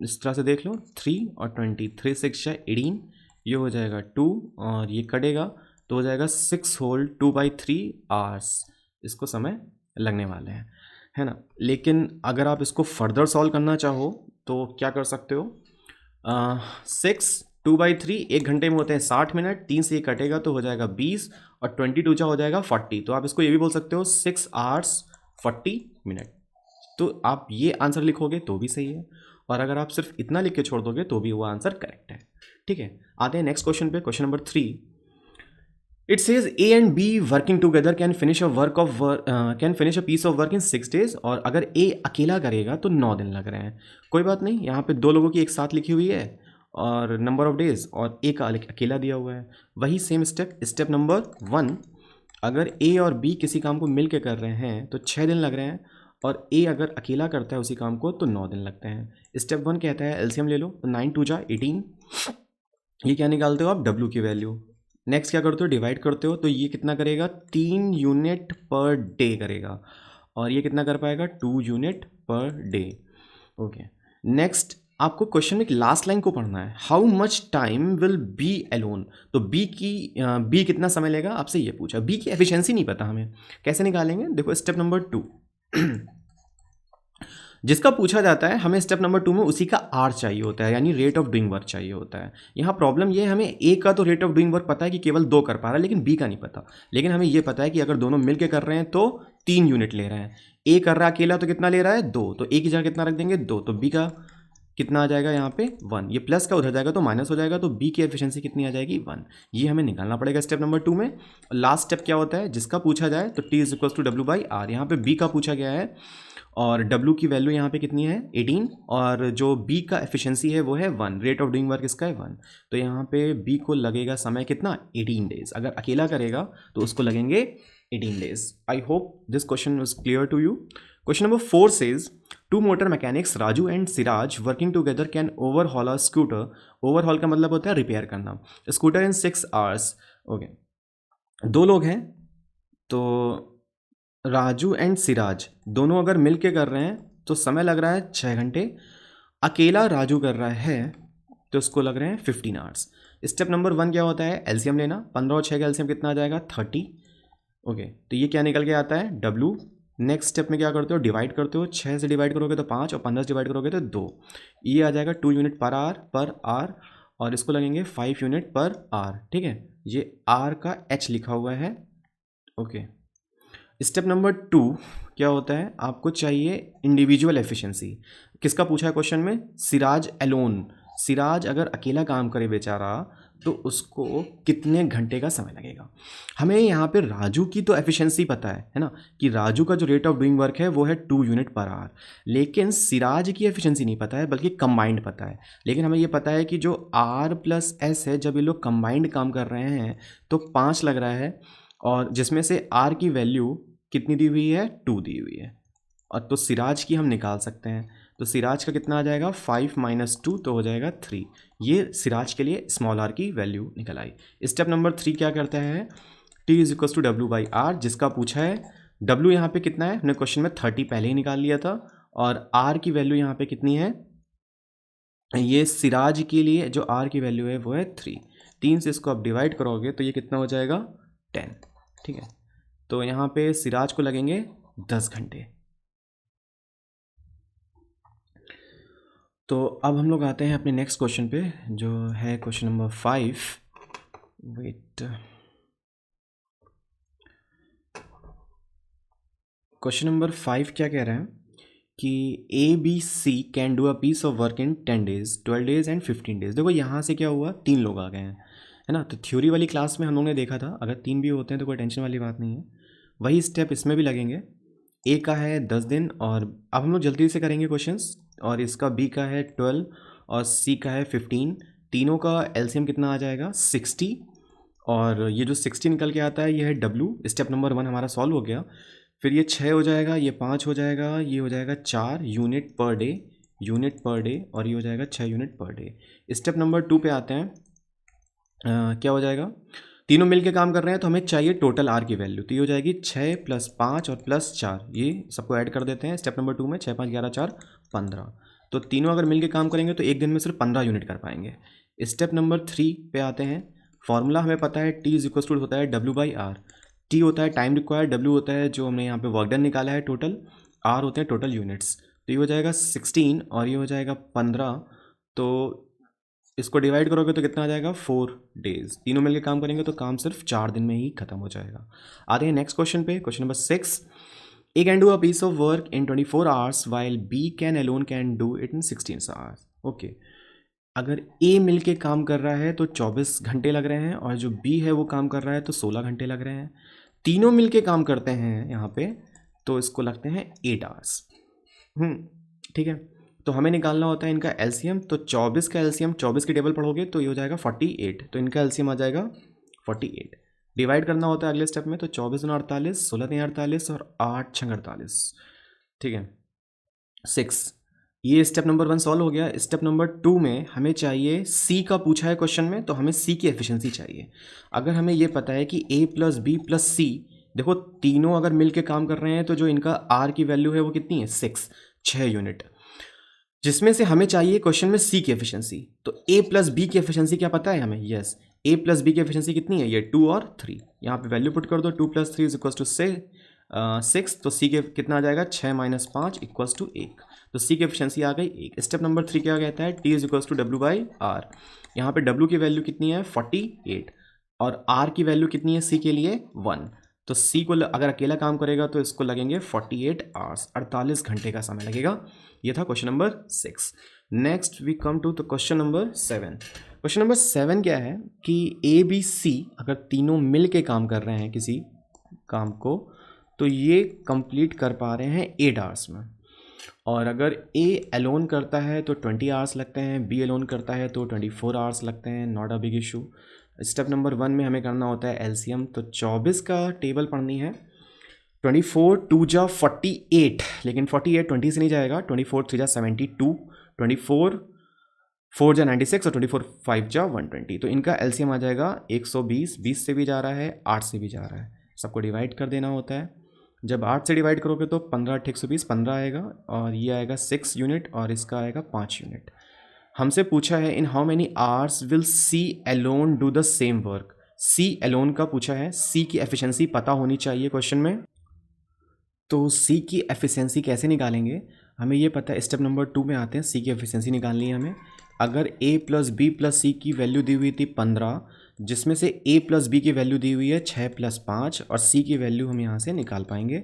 इस तरह से देख लो, 3 और 20, 3 6 18, ये हो जाएगा 2, और ये कटेगा तो हो जाएगा 6 होल 2/3 आवर्स इसको समय लगने वाले हैं, है ना। लेकिन अगर आप इसको फर्दर सॉल्व करना चाहो तो क्या कर सकते हो, 6 2/3 1 घंटे में होते हैं 60 मिनट, 3 से ये कटेगा तो हो जाएगा 20, और 22 हो जाएगा 40, तो आप इसको ये भी बोल सकते हो 6 आवर्स 40 मिनट। तो आप ये आंसर लिखोगे तो भी सही है, और अगर आप सिर्फ इतना लिख के छोड़ दोगे तो भी वो आंसर करेक्ट है। ठीक है, आते हैं नेक्स्ट क्वेश्चन पे, question number 3। It says A and B working together can finish a piece of work in 6 days, और अगर A अकेला करेगा तो 9 दिन लग रहे हैं। कोई बात नहीं, यहाँ पे 2 लोगों की एक साथ लिखी हुई है और नंबर ऑफ डेज, और A का अकेला दिया हुआ है। वही सेम स्टेप नंबर 1, अगर A और B किसी काम को मिल के कर रहे हैं तो 6 दिन लग रहे हैं, और A अगर अकेला करता है उसी काम को तो 9 दिन लगते हैं। स्टेप 1 कहता है एलसीएम ले लो, तो 9 2 जा 18, ये क्या निकालते हो आप, W की वैल्यू। नेक्स्ट क्या करते हो, डिवाइड करते हो, तो ये कितना करेगा, 3 यूनिट पर डे करेगा, और ये कितना कर पाएगा, 2 unit per day. Okay, next आपको क्वेश्चन में लास्ट लाइन को पढ़ना है, how much time will be alone. तो बी कितना समय लेगा, आपसे ये पूछा। बी की एफिशिएंसी नहीं पता हमें, कैसे निकालेंगे, देखो स्टेप नंबर 2 जिसका पूछा जाता है, हमें स्टेप नंबर 2 में उसी का आर चाहिए होता है, यानी रेट ऑफ डूइंग वर्क चाहिए होता है। यहाँ प्रॉब्लम ये है, हमें ए का तो रेट ऑफ डूइंग वर्क पता है कि केवल 2 कर पा रहा है, लेकिन बी का नहीं पता। लेकिन हमें ये पता है कि अगर दोनों मिलकर कर रहे हैं तो 3 यूनिट ले रहे हैं। ए कर रहा है अकेला तो कितना ले रहा है, 2, तो ए की जगह कितना रख देंगे, 2, तो बी का कितना आ जाएगा यहाँ पे 1, ये प्लस का उधर जाएगा तो माइनस हो जाएगा, तो बी की एफिशिएंसी कितनी आ जाएगी 1। ये हमें निकालना पड़ेगा स्टेप नंबर 2 में। लास्ट स्टेप क्या होता है, जिसका पूछा जाए तो T is equal to W by R. यहाँ पे बी का पूछा गया है और W की वैल्यू यहाँ पे कितनी है 18, और जो B का एफिशिएंसी है वो है 1, रेट ऑफ डूइंग वर्क इसका है 1। तो यहाँ पे B को लगेगा समय कितना 18 डेज, अगर अकेला करेगा तो उसको लगेंगे 18 days. I hope this question was clear to you. Question number 4 says two motor mechanics Raju and Siraj working together can overhaul a scooter. Overhaul का मतलब होता है रिपेयर करना, स्कूटर इन 6 आवर्स। ओके, दो लोग हैं तो राजू एंड सिराज दोनों अगर मिल के कर रहे हैं तो समय लग रहा है 6 घंटे। अकेला राजू कर रहा है तो उसको लग रहे हैं 15 आवर्स। स्टेप नंबर 1 क्या होता है, एलसीएम लेना। 15 और 6 का एलसीएम कितना आ जाएगा 30। ओके, तो ये क्या निकल के आता है W। नेक्स्ट स्टेप में क्या करते हो, डिवाइड करते हो। 6 से डिवाइड करोगे तो 5 और 15 से डिवाइड करोगे तो 2। ये आ जाएगा 2 यूनिट पर आवर और इसको लगेंगे 5 यूनिट पर आवर। ठीक है, ये R का H लिखा हुआ है। ओके, स्टेप नंबर 2 क्या होता है, आपको चाहिए इंडिविजुअल एफिशिएंसी। किसका पूछा है क्वेश्चन में, सिराज एलोन। सिराज अगर अकेला काम करे बेचारा तो उसको कितने घंटे का समय लगेगा। हमें यहाँ पे राजू की तो एफिशिएंसी पता है ना, कि राजू का जो रेट ऑफ डूइंग वर्क है वो है 2 यूनिट पर आवर। लेकिन सिराज की एफिशिएंसी नहीं पता है, बल्कि कंबाइंड पता है। लेकिन हमें ये पता है कि जो R प्लस S है, जब ये लोग कंबाइंड काम कर रहे हैं तो 5 लग रहा है, और जिसमें से R की वैल्यू कितनी दी हुई है 2 दी हुई है। और तो सिराज की हम निकाल सकते हैं, तो सिराज का कितना आ जाएगा 5 माइनस 2 तो हो जाएगा 3। ये सिराज के लिए स्मॉल r की वैल्यू निकल आई। स्टेप नंबर 3 क्या करता है, T is equal to W by R. जिसका पूछा है W यहाँ पे कितना है, हमने क्वेश्चन में 30 पहले ही निकाल लिया था, और R की वैल्यू यहाँ पे कितनी है, ये सिराज के लिए जो R की वैल्यू है वो है 3। 3 से इसको आप डिवाइड करोगे तो ये कितना हो जाएगा 10। ठीक है, तो यहाँ पे सिराज को लगेंगे 10 घंटे। तो अब हम लोग आते हैं अपने नेक्स्ट क्वेश्चन पे, जो है question number 5। Wait, question number 5 क्या कह रहा है कि ABC can do a piece of work in 10 days, 12 days and 15 days. देखो यहाँ से क्या हुआ, 3 लोग आ गए हैं, है ना। तो थ्योरी वाली क्लास में हम लोगों ने देखा था अगर 3 भी होते हैं तो कोई टेंशन वाली बात नहीं है। वही स्टेप इसमें भी लगेंगे। A का है 10 दिन, और अब हम लोग जल्दी से करेंगे क्वेश्चंस। और इसका B का है 12 और C का है 15। तीनों का एलसीएम कितना आ जाएगा 60, और ये जो 60 निकल के आता है ये है W। स्टेप नंबर 1 हमारा सॉल्व हो गया। फिर ये 6 हो जाएगा, ये 5 हो जाएगा, ये हो जाएगा 4 यूनिट पर डे, और ये हो जाएगा 6 unit per day. Step number 2 पे आते हैं। क्या हो जाएगा, तीनों मिलके काम कर रहे हैं तो हमें चाहिए टोटल R की वैल्यू। तो ये हो जाएगी 6 प्लस 5 और प्लस 4, ये सबको ऐड कर देते हैं स्टेप नंबर 2 में। 6 5 11 4 15। तो तीनों अगर मिलके काम करेंगे तो एक दिन में सिर्फ 15 यूनिट कर पाएंगे। स्टेप नंबर 3 पे आते हैं। फॉर्मूला हमें पता है T इज इक्वल टू होता है W बाई आर। T होता है टाइम रिक्वायर्ड, W होता है जो हमने यहाँ पे वर्क डन निकाला है टोटल, R होते हैं टोटल यूनिट्स। तो ये हो जाएगा 16 और ये हो जाएगा 15। तो इसको डिवाइड करोगे तो कितना आ जाएगा 4 डेज। तीनों मिलकर काम करेंगे तो काम सिर्फ 4 दिन में ही खत्म हो जाएगा। आते हैं नेक्स्ट क्वेश्चन पे, question number 6। A can do a piece of work in 24 hours while B can alone can do it in 16 hours. Okay, अगर A मिलके काम कर रहा है तो 24 घंटे लग रहे हैं, और जो B है वो काम कर रहा है तो 16 घंटे लग रहे हैं। तीनों मिलके काम करते हैं यहाँ पे तो इसको लगते हैं 8 आवर्स। ठीक है, तो हमें निकालना होता है इनका एलसीएम। तो 24 का एलसीएम 24 की टेबल पढ़ोगे तो ये हो जाएगा 48। तो इनका एलसीएम आ जाएगा 48। डिवाइड करना होता है अगले स्टेप में, तो 24 दूनी 48, 16 तीन 48 और 8 छः 48। ठीक है, 6। ये स्टेप नंबर 1 सॉल्व हो गया। स्टेप नंबर 2 में हमें चाहिए, C का पूछा है क्वेश्चन में तो हमें C की एफिशिएंसी चाहिए। अगर हमें ये पता है कि A plus B plus C, देखो तीनों अगर मिल के काम कर रहे हैं तो जो इनका R की वैल्यू है वो कितनी है 6 यूनिट, जिसमें से हमें चाहिए क्वेश्चन में C की एफिशिएंसी। तो A प्लस B की एफिशिएंसी क्या पता है हमें, यस। A प्लस B की एफिशिएंसी कितनी है, ये 2 और 3। यहाँ पे वैल्यू पुट कर दो, 2 प्लस 3 इज इक्वल टू 6। तो C के कितना आ जाएगा 6 माइनस 5 इक्वल्स टू 1। तो C की एफिशिएंसी आ गई 1। स्टेप नंबर 3 क्या कहता है, T is equals to W by R. यहाँ पे W की वैल्यू कितनी है 48, और R की वैल्यू कितनी है C के लिए 1। तो C को अगर अकेला काम करेगा तो इसको लगेंगे 48 आवर्स, 48 घंटे का समय लगेगा। ये था question number 6। Next we come to the question number 7। Question number 7 क्या है कि ए बी सी अगर तीनों मिल के काम कर रहे हैं किसी काम को, तो ये कंप्लीट कर पा रहे हैं 8 आवर्स में। और अगर ए अलोन करता है तो 20 आवर्स लगते हैं, बी अलोन करता है तो 24 आवर्स लगते हैं। Not a big issue. Step number 1 में हमें करना होता है एलसीएम, तो 24 का टेबल पढ़नी है। 24 2 जा 48, लेकिन 48 20 से नहीं जाएगा। 24 3 जा 72, 24 4 जा 96 और 24 5 जा 120। तो इनका एलसीएम आ जाएगा 120। 20 से भी जा रहा है, 8 से भी जा रहा है, सबको डिवाइड कर देना होता है। जब 8 से डिवाइड करोगे तो 15 8 120 15 आएगा, और ये आएगा 6 यूनिट और इसका आएगा 5 यूनिट। हमसे पूछा है in how many hours will C alone do the same work. C alone का पूछा है, सी की एफिशिएंसी पता होनी चाहिए क्वेश्चन में। तो सी की एफिशिएंसी कैसे निकालेंगे, हमें ये पता है। स्टेप नंबर 2 में आते हैं, सी की एफिशिएंसी निकालनी है हमें। अगर a प्लस बी प्लस सी की वैल्यू दी हुई थी 15, जिसमें से a प्लस बी की वैल्यू दी हुई है 6 प्लस 5, और c की वैल्यू हम यहाँ से निकाल पाएंगे।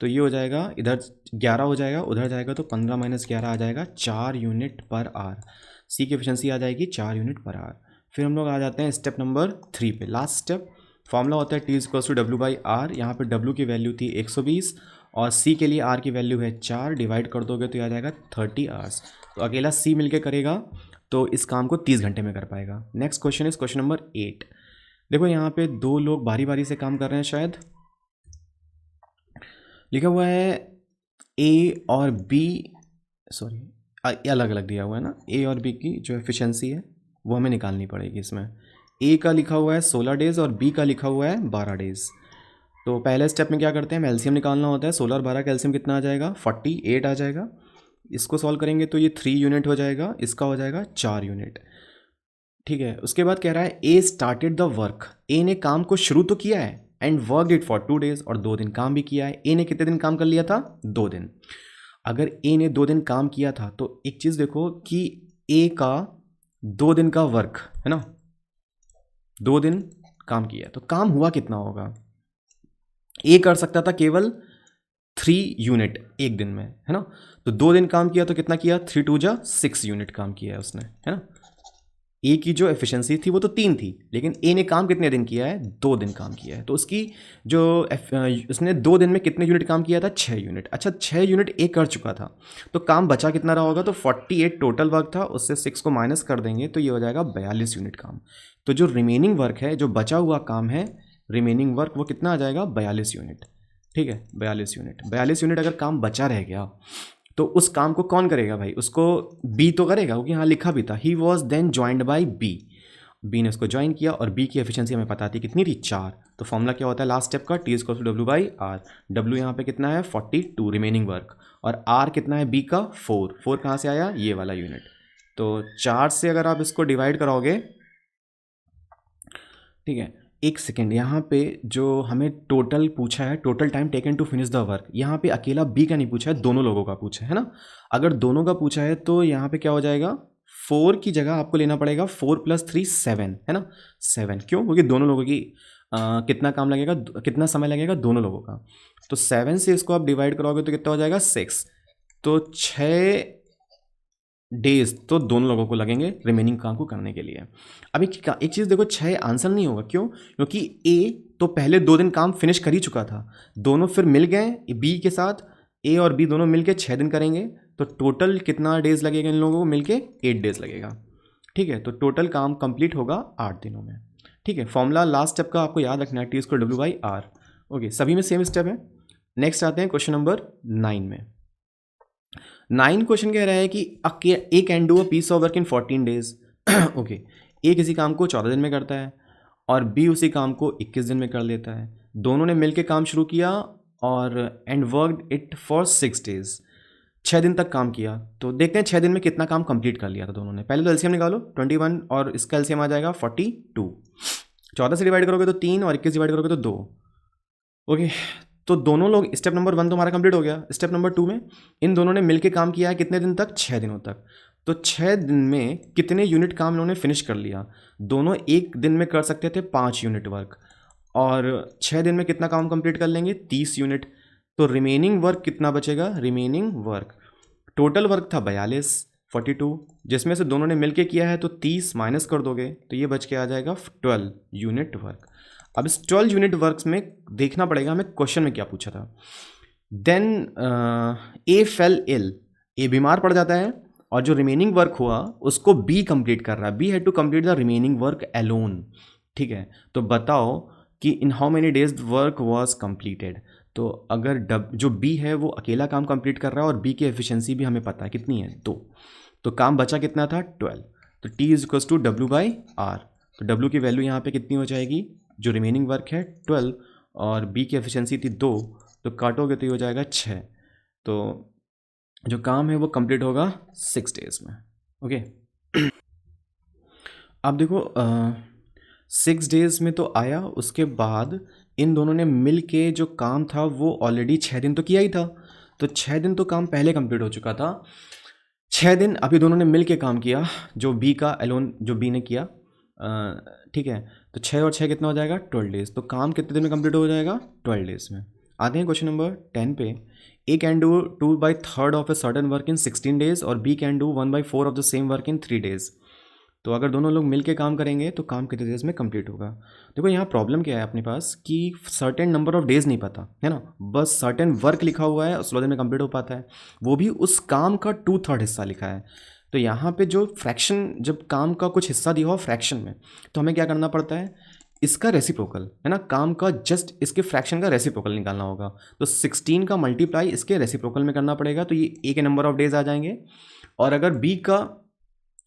तो ये हो जाएगा, इधर 11 हो जाएगा, उधर जाएगा तो 15 माइनस 11 आ जाएगा 4 यूनिट पर आवर। सी की एफिशिएंसी आ जाएगी 4 यूनिट पर आवर। फिर हम लोग आ जाते हैं स्टेप नंबर 3 पे, लास्ट स्टेप। फॉर्मूला होता है T equals to W by R. यहाँ पर W की वैल्यू थी 120 और C के लिए R की वैल्यू है 4। डिवाइड कर दोगे तो आ जाएगा 30 आवर्स। तो अकेला C मिलके करेगा तो इस काम को 30 घंटे में कर पाएगा। Next question is question number 8। देखो यहाँ पे 2 लोग बारी बारी से काम कर रहे हैं, शायद लिखा हुआ है A और B, सॉरी अलग अलग दिया हुआ है ना। A और B की जो एफिशिएंसी है वो हमें निकालनी पड़ेगी। इसमें A का लिखा हुआ है 16 डेज और B का लिखा हुआ है 12 डेज। तो पहले स्टेप में क्या करते हैं, एलसीएम निकालना होता है। 16 और 12 का एलसीएम कितना आ जाएगा, 48 आ जाएगा। इसको सॉल्व करेंगे तो ये 3 यूनिट हो जाएगा, इसका हो जाएगा 4 यूनिट। ठीक है, उसके बाद कह रहा है ए स्टार्टेड द वर्क। ए ने काम को शुरू तो किया है and work it for 2 days, और 2 दिन काम भी किया है। ए ने कितने दिन काम कर लिया था, 2 दिन। अगर ए ने 2 दिन काम किया था तो एक चीज देखो कि ए का 2 दिन का वर्क है ना, 2 दिन काम किया, तो काम हुआ कितना होगा। ए कर सकता था केवल 3 यूनिट एक दिन में, है ना। तो 2 दिन काम किया तो कितना किया, 3 2 जा 6 यूनिट काम किया है उसने, है ना। ए की जो एफिशिएंसी थी वो तो 3 थी, लेकिन ए ने काम कितने दिन किया है, 2 दिन काम किया है। तो उसकी जो उसने 2 दिन में कितने यूनिट काम किया था, 6 यूनिट। अच्छा 6 यूनिट ए कर चुका था, तो काम बचा कितना रहा होगा, तो 48 टोटल वर्क था, उससे 6 को माइनस कर देंगे तो ये हो जाएगा 42 यूनिट काम। तो जो रिमेनिंग वर्क है, जो बचा हुआ काम है, रिमेनिंग वर्क, वो कितना आ जाएगा, 42 यूनिट। ठीक है, 42 यूनिट। 42 यूनिट अगर काम बचा रह गया तो उस काम को कौन करेगा भाई, उसको बी तो करेगा, क्योंकि यहाँ लिखा भी था he was then joined by B. B ने उसको ज्वाइन किया और बी की एफिशिएंसी हमें पता थी कितनी थी, 4। तो फॉर्मूला क्या होता है लास्ट स्टेप का, T equals to W by R. W यहाँ पे कितना है, 42 रिमेनिंग वर्क, और आर कितना है बी का, 4। 4 कहाँ से आया, ये वाला यूनिट। तो 4 से अगर आप इसको डिवाइड कराओगे, ठीक है, एक सेकेंड, यहाँ पे जो हमें टोटल पूछा है, total time taken to finish the work, यहाँ पे अकेला बी का नहीं पूछा है, दोनों लोगों का पूछा है ना। अगर दोनों का पूछा है तो यहाँ पे क्या हो जाएगा, 4 की जगह आपको लेना पड़ेगा 4 + 3 7, है ना। 7 क्यों, क्योंकि दोनों लोगों की कितना काम लगेगा, कितना समय लगेगा दोनों लोगों का। तो 7 से इसको आप डिवाइड कराओगे तो कितना हो जाएगा, 6। तो 6 डेज तो दोनों लोगों को लगेंगे रिमेनिंग काम को करने के लिए। अब एक चीज़ देखो, 6 आंसर नहीं होगा, क्यों, क्योंकि ए तो पहले 2 दिन काम फिनिश कर ही चुका था, दोनों फिर मिल गए बी के साथ, ए और बी दोनों मिलके 6 दिन करेंगे, तो टोटल कितना डेज लगेगा इन लोगों को मिलके, 8 डेज लगेगा। ठीक है, तो टोटल काम कंप्लीट होगा 8 दिनों में। ठीक है, फॉर्मूला लास्ट स्टेप का आपको याद रखना है, टी इसको डब्ल्यू बाई आर। ओके, सभी में सेम स्टेप है। नेक्स्ट आते हैं क्वेश्चन नंबर 9 में। 9 क्वेश्चन कह रहा है कि A can do a piece of work in 14 days. Okay, A किसी काम को 14 दिन में करता है और बी उसी काम को 21 दिन में कर लेता है। दोनों ने मिलकर काम शुरू किया और and worked it for 6 days, 6 दिन तक काम किया। तो देखते हैं 6 दिन में कितना काम कंप्लीट कर लिया था दोनों ने। पहले तो एलसीएम निकालो, 21 और इसका एलसीएम आ जाएगा 42। 14 से डिवाइड करोगे तो 3 और 21 डिवाइड करोगे तो 2। ओके, तो दोनों लोग, स्टेप नंबर 1 तो हमारा कंप्लीट हो गया। स्टेप नंबर 2 में इन दोनों ने मिलकर काम किया है कितने दिन तक, 6 दिनों तक। तो 6 दिन में कितने यूनिट काम इन्होंने फिनिश कर लिया, दोनों एक दिन में कर सकते थे 5 यूनिट वर्क, और 6 दिन में कितना काम कंप्लीट कर लेंगे, 30 यूनिट। तो रिमेनिंग वर्क कितना बचेगा, रिमेनिंग वर्क, टोटल वर्क था 42, 42, जिसमें से दोनों ने मिलके किया है तो 30 माइनस कर दोगे तो ये बच के आ जाएगा 12 यूनिट वर्क। अब इस 12 यूनिट वर्क में देखना पड़ेगा हमें क्वेश्चन में क्या पूछा था। देन ए फेल इल, ए बीमार पड़ जाता है और जो रिमेनिंग वर्क हुआ उसको बी कंप्लीट कर रहा है, B had to complete the remaining work alone. ठीक है, तो बताओ कि in how many days work was completed. तो अगर जो बी है वो अकेला काम कंप्लीट कर रहा है और बी की एफिशिएंसी भी हमें पता है कितनी है 2, तो काम बचा कितना था 12, तो T is equals to W by R. तो डब्ल्यू की वैल्यू यहाँ पे कितनी हो जाएगी, जो रिमेनिंग वर्क है 12 और बी की एफिशिएंसी थी 2, तो काटोगे तो ये हो जाएगा 6। तो जो काम है वो कंप्लीट होगा 6 डेज में। ओके अब देखो 6 डेज में तो आया, उसके बाद इन दोनों ने मिल के जो काम था वो ऑलरेडी 6 दिन तो किया ही था, तो 6 दिन तो काम पहले कंप्लीट हो चुका था। 6 दिन अभी दोनों ने मिल के काम किया, जो बी का एलोन जो बी ने किया। ठीक है, तो 6 और 6 कितना हो जाएगा 12 डेज, तो काम कितने दिन में कंप्लीट हो जाएगा 12 डेज में। आते हैं क्वेश्चन नंबर 10 पे। A can do 2/3 of a certain work in 16 days और B can do 1/4 of the same work in 3 days. तो अगर दोनों लोग मिल के काम करेंगे तो काम कितने डेज में कंप्लीट होगा। देखो यहाँ प्रॉब्लम क्या है अपने पास कि सर्टेन नंबर ऑफ डेज नहीं पता है ना, बस सर्टेन वर्क लिखा हुआ है और 16 दिन में कंप्लीट हो पाता है, वो भी उस काम का 2/3 हिस्सा लिखा है। तो यहाँ पे जो फ्रैक्शन, जब काम का कुछ हिस्सा दिया हो फ्रैक्शन में, तो हमें क्या करना पड़ता है, इसका रेसिप्रोकल है ना, काम का जस्ट इसके फ्रैक्शन का रेसिप्रोकल निकालना होगा। तो 16 का मल्टीप्लाई इसके रेसिप्रोकल में करना पड़ेगा, तो ये ए के नंबर ऑफ डेज आ जाएंगे। और अगर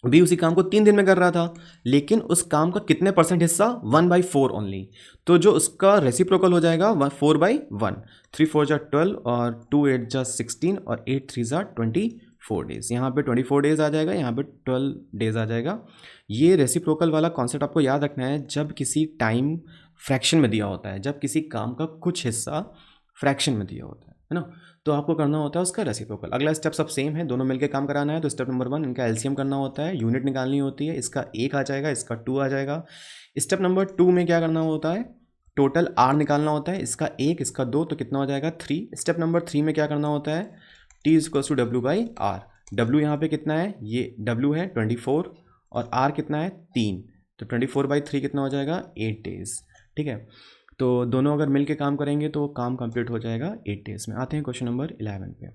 बी उसी काम को 3 दिन में कर रहा था, लेकिन उस काम का कितने परसेंट हिस्सा 1/4 ओनली, तो जो उसका रेसिप्रोकल हो जाएगा 4/1। 3 4 जा 12 और 2 8 जा 16 और 8 3 जा 24 डेज। यहाँ पे 24 डेज आ जाएगा, यहाँ पे 12 डेज आ जाएगा। ये रेसिप्रोकल वाला कॉन्सेप्ट आपको याद रखना है जब किसी टाइम फ्रैक्शन में दिया होता है, जब किसी काम का कुछ हिस्सा फ्रैक्शन में दिया होता है ना, तो आपको करना होता है उसका रेसिप्रोकल। अगला स्टेप सब सेम है, दोनों मिलकर काम कराना है, तो स्टेप नंबर 1 इनका एलसीएम करना होता है, यूनिट निकालनी होती है, इसका 1 आ जाएगा, इसका 2 आ जाएगा। स्टेप नंबर 2 में क्या करना होता है, टोटल आर निकालना होता है, इसका 1 इसका 2 तो कितना हो जाएगा 3। स्टेप नंबर 3 में क्या करना होता है, T is equals to W by R. W यहाँ पे कितना है, ये डब्ल्यू है 24 और आर कितना है 3, तो 24/3 कितना हो जाएगा 8 डेज। ठीक है, तो दोनों अगर मिल के काम करेंगे तो काम कंप्लीट हो जाएगा 8 डेज में। आते हैं क्वेश्चन नंबर 11 पे।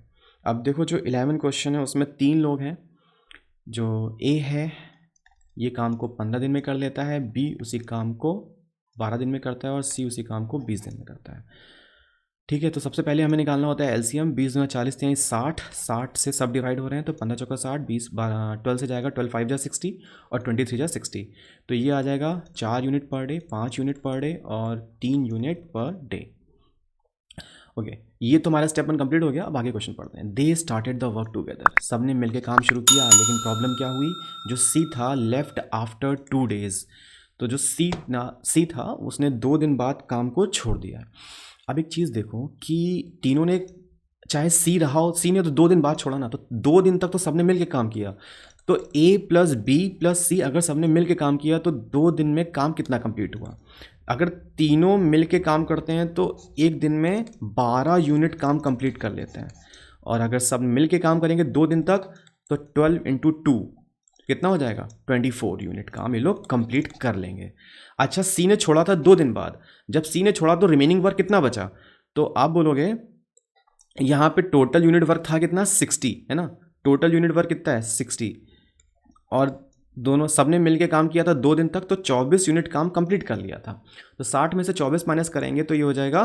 अब देखो जो 11 क्वेश्चन है उसमें 3 लोग हैं, जो ए है ये काम को 15 दिन में कर लेता है, बी उसी काम को 12 दिन में करता है और सी उसी काम को 20 दिन में करता है। ठीक है, तो सबसे पहले हमें निकालना होता है एलसीएम। 20 में 40 यानी 60, 60 से सब डिवाइड हो रहे हैं, तो 15 चौका 60, 20 12 से जाएगा 12 5 जा 60 और 23 जा 60, तो ये आ जाएगा 4 unit per day, 5 unit per day और 3 यूनिट पर डे। ओके, ये तो हमारा स्टेप 1 कंप्लीट हो गया। अब आगे क्वेश्चन पढ़ते हैं। They started the work together, सब ने मिलकर काम शुरू किया, लेकिन प्रॉब्लम क्या हुई, जो सी था लेफ्ट आफ्टर 2 डेज, तो जो सी था उसने 2 दिन बाद काम को छोड़ दिया। अब एक चीज़ देखो कि तीनों ने, चाहे सी रहा हो, सी ने तो 2 दिन बाद छोड़ा ना, तो 2 दिन तक तो सबने मिल के काम किया, तो ए प्लस बी प्लस सी अगर सबने मिल के काम किया तो 2 दिन में काम कितना कंप्लीट हुआ। अगर तीनों मिल के काम करते हैं तो एक दिन में 12 यूनिट काम कंप्लीट कर लेते हैं, और अगर सब मिल के काम करेंगे 2 दिन तक तो 12 × 2 कितना हो जाएगा 24 यूनिट काम ये लोग कंप्लीट कर लेंगे। अच्छा, सी ने छोड़ा था 2 दिन बाद, जब सी ने छोड़ा तो रिमेनिंग वर्क कितना बचा, तो आप बोलोगे यहाँ पे टोटल यूनिट वर्क था कितना 60 है ना, टोटल यूनिट वर्क कितना है 60, और दोनों सबने मिलके काम किया था 2 दिन तक, तो 24 यूनिट काम कंप्लीट कर लिया था। तो 60 में से 24 माइनस करेंगे तो ये हो जाएगा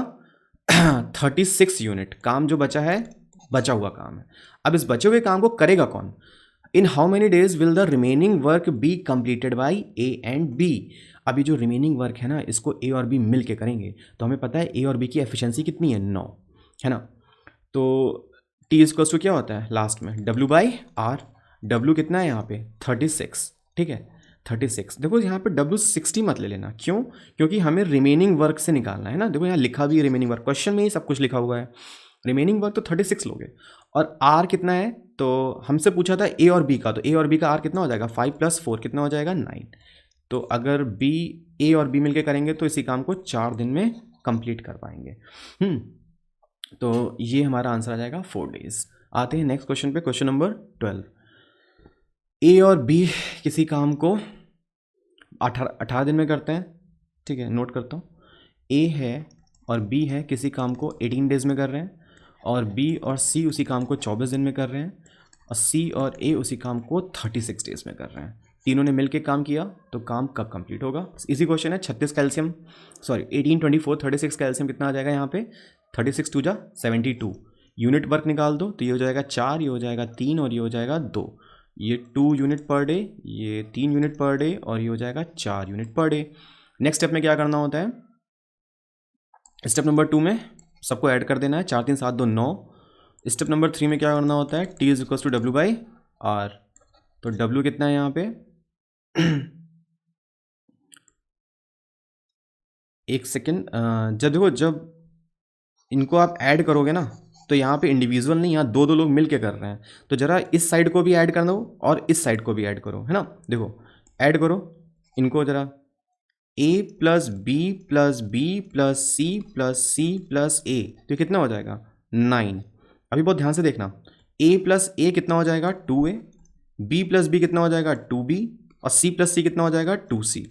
36 यूनिट काम जो बचा है, बचा हुआ काम है। अब इस बचे हुए काम को करेगा कौन, in how many days will the remaining work be completed by A and B. अभी जो रिमेनिंग वर्क है ना इसको ए और बी मिल के करेंगे, तो हमें पता है ए और बी की एफिशिएंसी कितनी है 9 है ना, तो टी इक्वल्स टू क्या होता है लास्ट में डब्ल्यू बाई आर। डब्ल्यू कितना है यहाँ पे 36, ठीक है 36। देखो यहाँ पे डब्ल्यू 60 मत ले लेना, क्यों, क्योंकि हमें रिमेनिंग वर्क से निकालना है ना। देखो यहाँ लिखा भी है रिमेनिंग वर्क, क्वेश्चन में ही सब कुछ लिखा हुआ है, रिमेनिंग वर्क तो 36 लोगे। और आर कितना है, तो हमसे पूछा था ए और बी का, तो ए और बी का आर कितना हो जाएगा 5 + 4 कितना हो जाएगा 9। तो अगर बी ए और बी मिलके करेंगे तो इसी काम को 4 दिन में कंप्लीट कर पाएंगे। तो ये हमारा आंसर आ जाएगा 4 डेज। आते हैं नेक्स्ट क्वेश्चन पे, क्वेश्चन नंबर 12। ए और बी किसी काम को 18 दिन में करते हैं, ठीक है, नोट करता हूँ। ए है और बी है, किसी काम को 18 डेज में कर रहे हैं, और बी और सी उसी काम को 24 दिन में कर रहे हैं, और सी और ए उसी काम को 36 डेज में कर रहे हैं। तीनों ने मिलकर काम किया तो काम कब कंप्लीट होगा? इसी क्वेश्चन है। 36 कैल्शियम, सॉरी 18, 24, 36 कैल्शियम कितना आ जाएगा यहाँ पे? 36 टू जा 72। यूनिट वर्क निकाल दो तो ये हो जाएगा 4, ये हो जाएगा 3 और ये हो जाएगा 2। ये 2 यूनिट पर डे, ये 3 यूनिट पर डे और ये हो जाएगा 4 unit per day. Next step में क्या करना होता है? स्टेप नंबर 2 में सबको ऐड कर देना है, 4 3 7 2 9। स्टेप नंबर 3 में क्या करना होता है? T is equal to W by R. तो W कितना है यहाँ पे? एक सेकेंड, जब देखो, जब इनको आप ऐड करोगे ना तो यहाँ पे इंडिविजुअल नहीं, यहाँ दो दो लोग मिल के कर रहे हैं, तो ज़रा इस साइड को भी ऐड कर दो और इस साइड को भी ऐड करो, है ना। देखो ऐड करो इनको ज़रा, a plus B plus B plus C plus A, तो ये कितना हो जाएगा? 9। अभी बहुत ध्यान से देखना, a प्लस ए कितना हो जाएगा? 2a, b प्लस बी कितना हो जाएगा? 2b, और c प्लस सी कितना हो जाएगा? 2c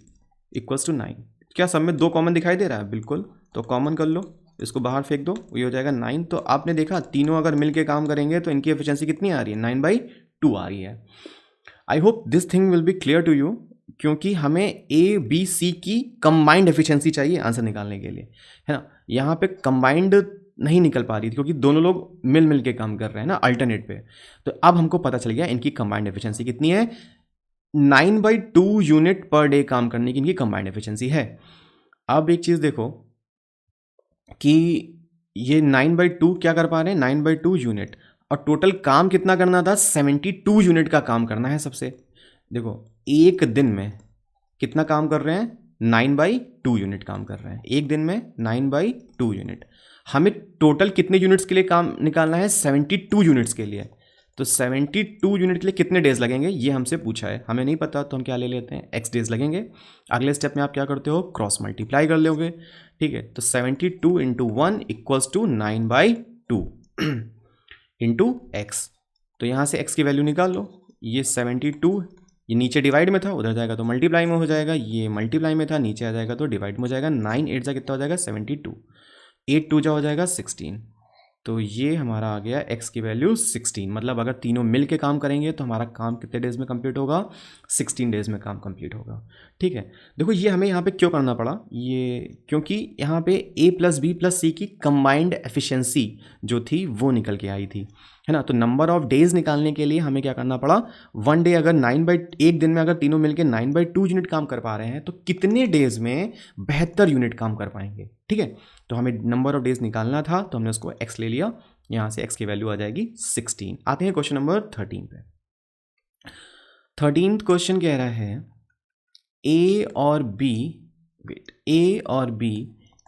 equals to 9। क्या सब में 2 कॉमन दिखाई दे रहा है? बिल्कुल, तो कॉमन कर लो, इसको बाहर फेंक दो, ये हो जाएगा 9। तो आपने देखा तीनों अगर मिल के काम करेंगे तो इनकी एफिशिएंसी कितनी आ रही है? 9/2 आ रही है। I hope this thing will be clear to you, क्योंकि हमें ए बी सी की कंबाइंड एफिशिएंसी चाहिए आंसर निकालने के लिए, है ना। यहाँ पे कंबाइंड नहीं निकल पा रही थी क्योंकि दोनों लोग मिल मिल के काम कर रहे हैं ना अल्टरनेट पे। तो अब हमको पता चल गया इनकी कंबाइंड एफिशिएंसी कितनी है। 9/2 यूनिट पर डे काम करने की इनकी कंबाइंड एफिशिएंसी है। अब एक चीज़ देखो कि ये 9/2 क्या कर पा रहे हैं? 9/2 यूनिट, और टोटल काम कितना करना था? 72 यूनिट का काम करना है सबसे। देखो एक दिन में कितना काम कर रहे हैं? 9/2 यूनिट काम कर रहे हैं एक दिन में, 9/2 यूनिट। हमें टोटल कितने यूनिट्स के लिए काम निकालना है? 72 यूनिट्स के लिए। तो 72 यूनिट के लिए कितने डेज लगेंगे ये हमसे पूछा है, हमें नहीं पता, तो हम क्या ले लेते हैं? x डेज लगेंगे। अगले स्टेप में आप क्या करते हो? क्रॉस मल्टीप्लाई कर लोगे, ठीक है। तो 72 into 1 equals to 9/2 into x. तो यहाँ से x की वैल्यू निकाल लो। ये 72, ये नीचे डिवाइड में था, उधर जाएगा तो मल्टीप्लाई में हो जाएगा, ये मल्टीप्लाई में था, नीचे आ जाएगा तो डिवाइड में हो जाएगा। 9 8 जा कितना हो जाएगा? 72, 8 2 जा हो जाएगा 16। तो ये हमारा आ गया x की वैल्यू 16। मतलब अगर तीनों मिल के काम करेंगे तो हमारा काम कितने डेज में कंप्लीट होगा? 16 डेज में काम कंप्लीट होगा, ठीक है। देखो ये हमें यहाँ पे क्यों करना पड़ा? ये क्योंकि यहाँ पे a प्लस बी प्लस सी की कंबाइंड एफिशिएंसी जो थी वो निकल के आई थी, है ना। तो नंबर ऑफ डेज निकालने के लिए हमें क्या करना पड़ा? 1 डे अगर एक दिन में अगर तीनों मिलकर 9/2 यूनिट काम कर पा रहे हैं तो कितने डेज में 72 यूनिट काम कर पाएंगे, ठीक है। तो हमें नंबर ऑफ डेज निकालना था तो हमने उसको x ले लिया, यहाँ से x की वैल्यू आ जाएगी 16। आते हैं क्वेश्चन नंबर 13 पे। 13th क्वेश्चन कह रहा है a और b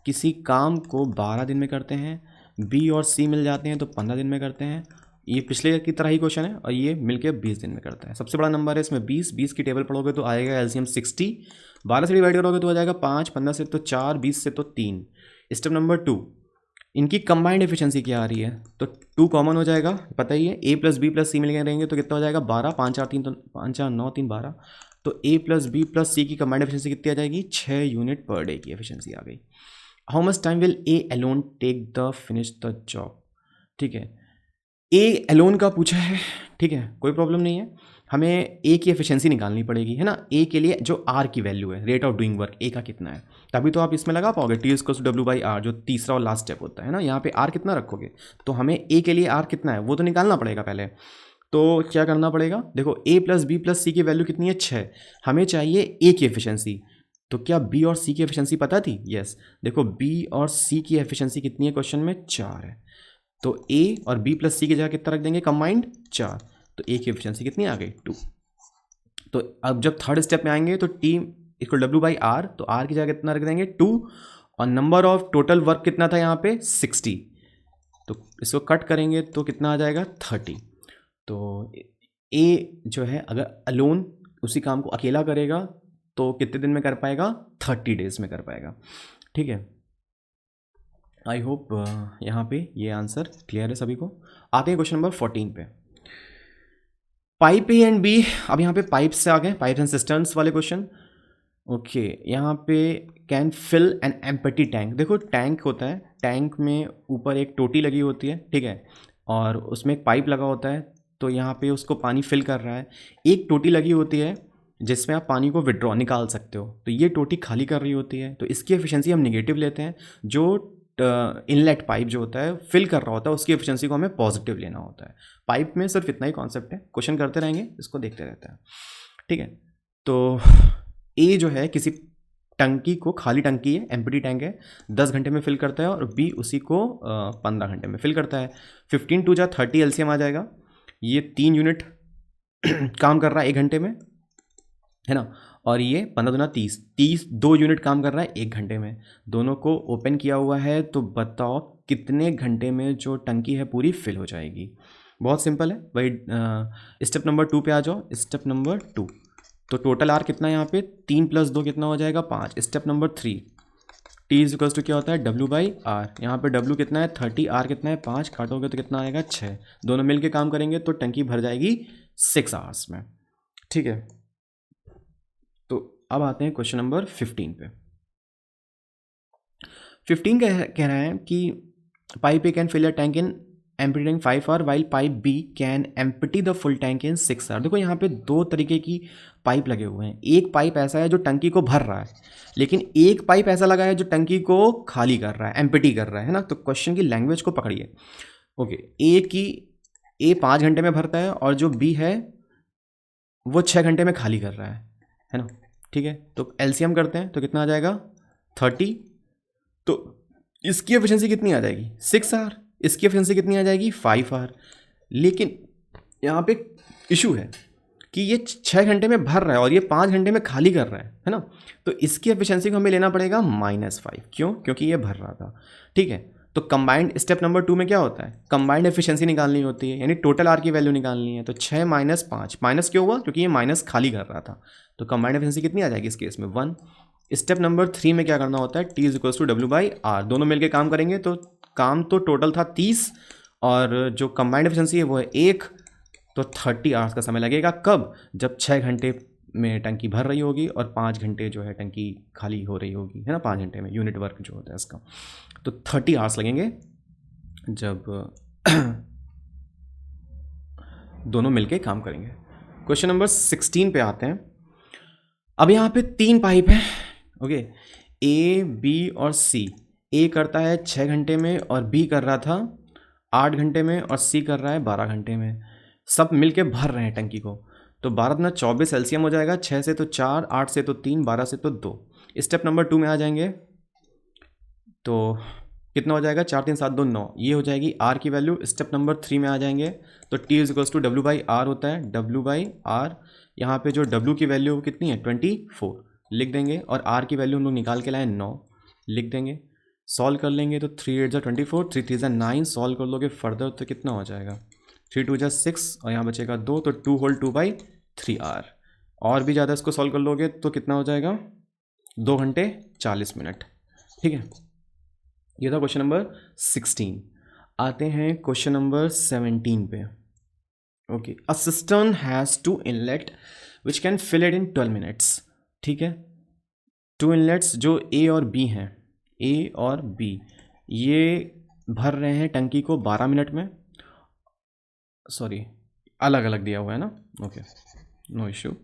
किसी काम को 12 दिन में करते हैं, b और c मिल जाते हैं तो 15 दिन में करते हैं। ये पिछले की तरह ही क्वेश्चन है और ये मिलके 20 दिन में करता है। सबसे बड़ा नंबर है इसमें 20 की टेबल पढ़ोगे तो आएगा एलसीएम 60, 12 से डिवाइड करोगे तो आ जाएगा 5, 15 से तो 4, 20 से तो 3। स्टेप नंबर 2, इनकी कंबाइंड एफिशिएंसी क्या आ रही है? तो 2 कॉमन हो जाएगा, पता ही है। a प्लस बी प्लस सी मिल गए रहेंगे तो कितना हो जाएगा? 12, 5 4 3 तो 5 4 9 3 12। तो a प्लस बी प्लस सी की कंबाइंड एफिशिएंसी कितनी आ जाएगी? 6 यूनिट पर डे की एफिशिएंसी आ गई। How much time will a alone take the finish the job, ठीक है। a अलोन का पूछा है, ठीक है, कोई प्रॉब्लम नहीं है। हमें a की एफिशिएंसी निकालनी पड़ेगी, है ना। a के लिए जो r की वैल्यू है, rate of doing work a का कितना है, तभी तो आप इसमें लगा पाओगे T इक्वल्स टू W/R, जो तीसरा और लास्ट स्टेप होता है ना। यहाँ पे r कितना रखोगे तो हमें a के लिए r कितना है वो तो निकालना पड़ेगा पहले। तो क्या करना पड़ेगा? देखो a प्लस बी प्लस सी की वैल्यू कितनी है? 6। हमें चाहिए a की एफिशिएंसी। तो क्या b और c की एफिशिएंसी पता थी? यस। देखो b और c की एफिशिएंसी कितनी है क्वेश्चन में? 4 है। तो a और b प्लस सी की जगह कितना रख देंगे कंबाइंड? 4। तो a की एफिशिएंसी कितनी आ गई? 2। तो अब जब थर्ड स्टेप में आएंगे तो t इक्वल W/R, तो r की जगह कितना रख देंगे? 2। और नंबर ऑफ टोटल वर्क कितना था यहाँ पे? 60। तो इसको कट करेंगे तो कितना आ जाएगा? 30। तो a जो है अगर अलोन उसी काम को अकेला करेगा तो कितने दिन में कर पाएगा? 30 डेज में कर पाएगा, ठीक है। आई होप यहाँ पे ये आंसर क्लियर है सभी को। आते हैं क्वेश्चन नंबर 14 पे। पाइप ए एंड बी, अब यहाँ पे पाइप से आ गए, पाइप्स एंड सिस्टर्न्स वाले क्वेश्चन। ओके, यहाँ पे can fill an empty tank. देखो टैंक होता है, टैंक में ऊपर एक टोटी लगी होती है, ठीक है, और उसमें एक पाइप लगा होता है, तो यहाँ पे उसको पानी फिल कर रहा है। एक टोटी लगी होती है जिसमें आप पानी को विड्रॉ निकाल सकते हो, तो ये टोटी खाली कर रही होती है, तो इसकी एफिशिएंसी हम निगेटिव लेते हैं। जो इनलेट पाइप जो होता है फिल कर रहा होता है, उसकी एफिशिएंसी को हमें पॉजिटिव लेना होता है। पाइप में सिर्फ इतना ही कॉन्सेप्ट है, क्वेश्चन करते रहेंगे, इसको देखते रहते हैं, ठीक है। तो ए जो है किसी टंकी को, खाली टंकी है, एम्प्टी टैंक है, 10 घंटे में फिल करता है, और बी उसी को 15 घंटे में फिल करता है। 15 टू जा 30 एलसीएम आ जाएगा। ये 3 यूनिट काम कर रहा है 1 घंटे में, है ना, और ये 15 दूना 30 2 यूनिट काम कर रहा है 1 घंटे में। दोनों को ओपन किया हुआ है, तो बताओ कितने घंटे में जो टंकी है पूरी फिल हो जाएगी। बहुत सिंपल है भाई। स्टेप नंबर 2 पे आ जाओ। स्टेप नंबर 2, तो टोटल आर कितना है यहाँ पे, 3 + 2 कितना हो जाएगा, 5। Step number 3, T is equals to क्या होता है, W/R। यहाँ पे W कितना है 30, R कितना है 5, काटोगे तो कितना आएगा 6। दोनों मिलके काम करेंगे तो टंकी भर जाएगी 6 आवर्स में, ठीक है। तो अब आते हैं क्वेश्चन नंबर 15 पे। 15 कह रहा है कि pipe A can fill a tank in empty tank 5 hour while pipe B can empty the full tank in 6 hour. देखो यहाँ पे 2 तरीके की पाइप लगे हुए हैं। एक पाइप ऐसा है जो टंकी को भर रहा है, लेकिन एक पाइप ऐसा लगा है जो टंकी को खाली कर रहा है, एम्प्टी कर रहा है ना। तो क्वेश्चन की लैंग्वेज को पकड़िए। ओके, ए 5 घंटे में भरता है, और जो बी है वो 6 घंटे में खाली कर रहा है ना, ठीक है। तो एलसीएम करते हैं तो कितना आ जाएगा 30। तो इसकी एफिशिएंसी कितनी आ जाएगी 6 आवर, इसकी एफिशिएंसी कितनी आ जाएगी 5 आवर। लेकिन यहाँ पे इशू है कि ये 6 घंटे में भर रहा है और ये 5 घंटे में खाली कर रहा है ना। तो इसकी एफिशिएंसी को हमें लेना पड़ेगा -5। क्यों? क्योंकि ये भर रहा था, ठीक है। तो कंबाइंड स्टेप नंबर 2 में क्या होता है, कंबाइंड एफिशिएंसी निकालनी होती है, यानी टोटल आर की वैल्यू निकालनी है। तो 6 - 5, माइनस क्यों हुआ, क्योंकि ये माइनस खाली कर रहा था। तो कंबाइंड एफिशिएंसी कितनी आ जाएगी इस केस में 1। स्टेप नंबर 3 में क्या करना होता है, T is equals to W/R। दोनों मिलकर काम करेंगे, तो काम तो टोटल था 30, और जो कंबाइंड एफिशिएंसी है वो है 1। तो 30 आवर्स का समय लगेगा। कब? जब 6 घंटे में टंकी भर रही होगी और 5 घंटे जो है टंकी खाली हो रही होगी, है ना। 5 घंटे में यूनिट वर्क जो होता है इसका, तो 30 आवर्स लगेंगे जब दोनों मिलके काम करेंगे। क्वेश्चन नंबर 16 पे आते हैं। अब यहाँ पे 3 पाइप हैं, ओके, A, B और C। A करता है 6 घंटे में, और B कर रहा था 8 घंटे में, और C कर रहा है 12 घंटे में। सब मिलके भर रहे हैं टंकी को। तो 12 × 24 एलसीएम हो जाएगा। 6 से तो 4, 8 से तो 3, 12 से तो 2। स्टेप नंबर 2 में आ जाएंगे तो कितना हो जाएगा, 4 3 7 2 9। ये हो जाएगी आर की वैल्यू। स्टेप नंबर 3 में आ जाएंगे तो T is equals to W/R होता है। W/R, यहाँ पे जो W की वैल्यू कितनी है 24 लिख देंगे, और R की वैल्यू हम लोग निकाल के लाए 9 लिख देंगे। सॉल्व कर लेंगे तो 3 8 = 24, 3 3 = 9। सॉल्व कर लोगे फर्दर तो कितना हो जाएगा, 3 2 = 6, और यहाँ बचेगा 2, तो 2 होल 2/3R। और भी ज़्यादा इसको सॉल्व कर लोगे तो कितना हो जाएगा 2 घंटे 40 मिनट, ठीक है। ये था क्वेश्चन नंबर 16। आते हैं क्वेश्चन नंबर 17 पे। Okay, a cistern has 2 inlet which can fill it in 12 minutes, ठीक है। 2 इनलेट्स जो A और B हैं, A और B, ये भर रहे हैं टंकी को 12 मिनट में। सॉरी, अलग अलग दिया हुआ है ना, ओके, नो इशू।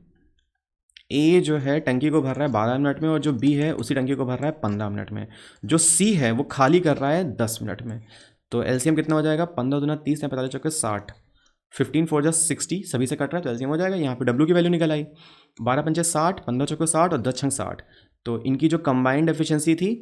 A जो है टंकी को भर रहा है 12 मिनट में, और जो B है उसी टंकी को भर रहा है 15 मिनट में। जो C है वो खाली कर रहा है 10 मिनट में। तो एलसीएम कितना हो जाएगा, 15 दूना 30 है, 45 चौके 60, 15 4 = 60, सभी से कट रहा है तो एलसीएम हो जाएगा। यहाँ पे W की वैल्यू निकल आई, 12 पंचे 60, 15 चौके 60 और 10 छंग 60। तो इनकी जो कंबाइंड एफिशिएंसी थी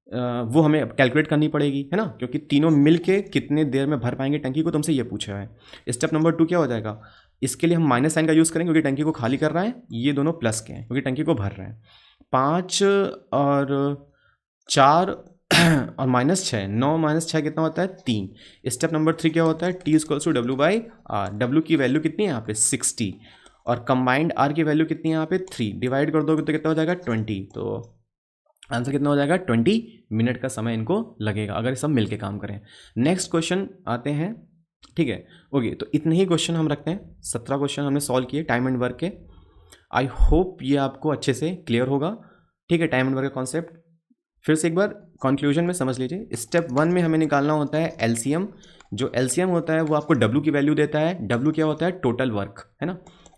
वो हमें कैलकुलेट करनी पड़ेगी, है ना, क्योंकि तीनों मिल के कितने देर में भर पाएंगे टंकी को, तुमसे ये पूछा है। स्टेप नंबर 2 क्या हो जाएगा, इसके लिए हम माइनस साइन का यूज़ करेंगे क्योंकि टंकी को खाली कर रहा है। ये दोनों प्लस के हैं क्योंकि टंकी को भर रहे हैं। 5 और 4 और -6, 9 - 6 कितना होता है 3। स्टेप नंबर 3 क्या होता है, T is equals to W/R। W की वैल्यू कितनी है यहाँ पे 60, और कंबाइंड R की वैल्यू कितनी है यहाँ पे 3। डिवाइड कर दोगे तो कितना हो जाएगा 20। तो आंसर कितना हो जाएगा 20 मिनट का समय इनको लगेगा अगर सब मिलके काम करें। नेक्स्ट क्वेश्चन आते हैं ठीक है। ओके, तो इतने ही क्वेश्चन हम रखते हैं, 17 क्वेश्चन हमने सॉल्व किए टाइम एंड वर्क के। आई होप ये आपको अच्छे से क्लियर होगा। ठीक है, टाइम एंड वर्क का कॉन्सेप्ट फिर से एक बार कंक्लूजन में समझ लीजिए। स्टेप 1 में हमें निकालना होता है एलसीएम। जो एलसीएम होता है वो आपको डब्ल्यू की वैल्यू देता है। डब्ल्यू क्या होता है? टोटल वर्क, है ना।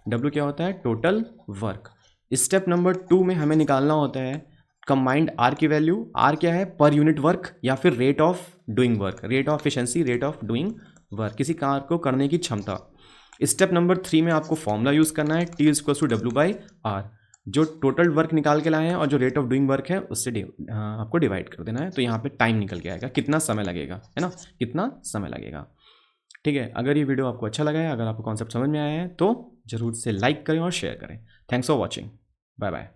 डब्ल्यू क्या होता है? Total work. स्टेप नंबर 2 में हमें निकालना होता है कंबाइंड आर की वैल्यू। आर क्या है? पर यूनिट वर्क या फिर rate of doing work, rate of efficiency, rate of doing work, किसी कार्य को करने की क्षमता। स्टेप नंबर 3 में आपको फॉर्मूला यूज करना है T is to W by R. जो टोटल वर्क निकाल के लाए हैं और जो रेट ऑफ डूइंग वर्क है उससे आपको डिवाइड कर देना है। तो यहाँ पे टाइम निकल के आएगा, कितना समय लगेगा, है ना, कितना समय लगेगा। ठीक है, अगर ये वीडियो आपको अच्छा लगा है, अगर आपको कॉन्सेप्ट समझ में आया है तो जरूर से लाइक करें और शेयर करें। Thanks for watching, bye bye.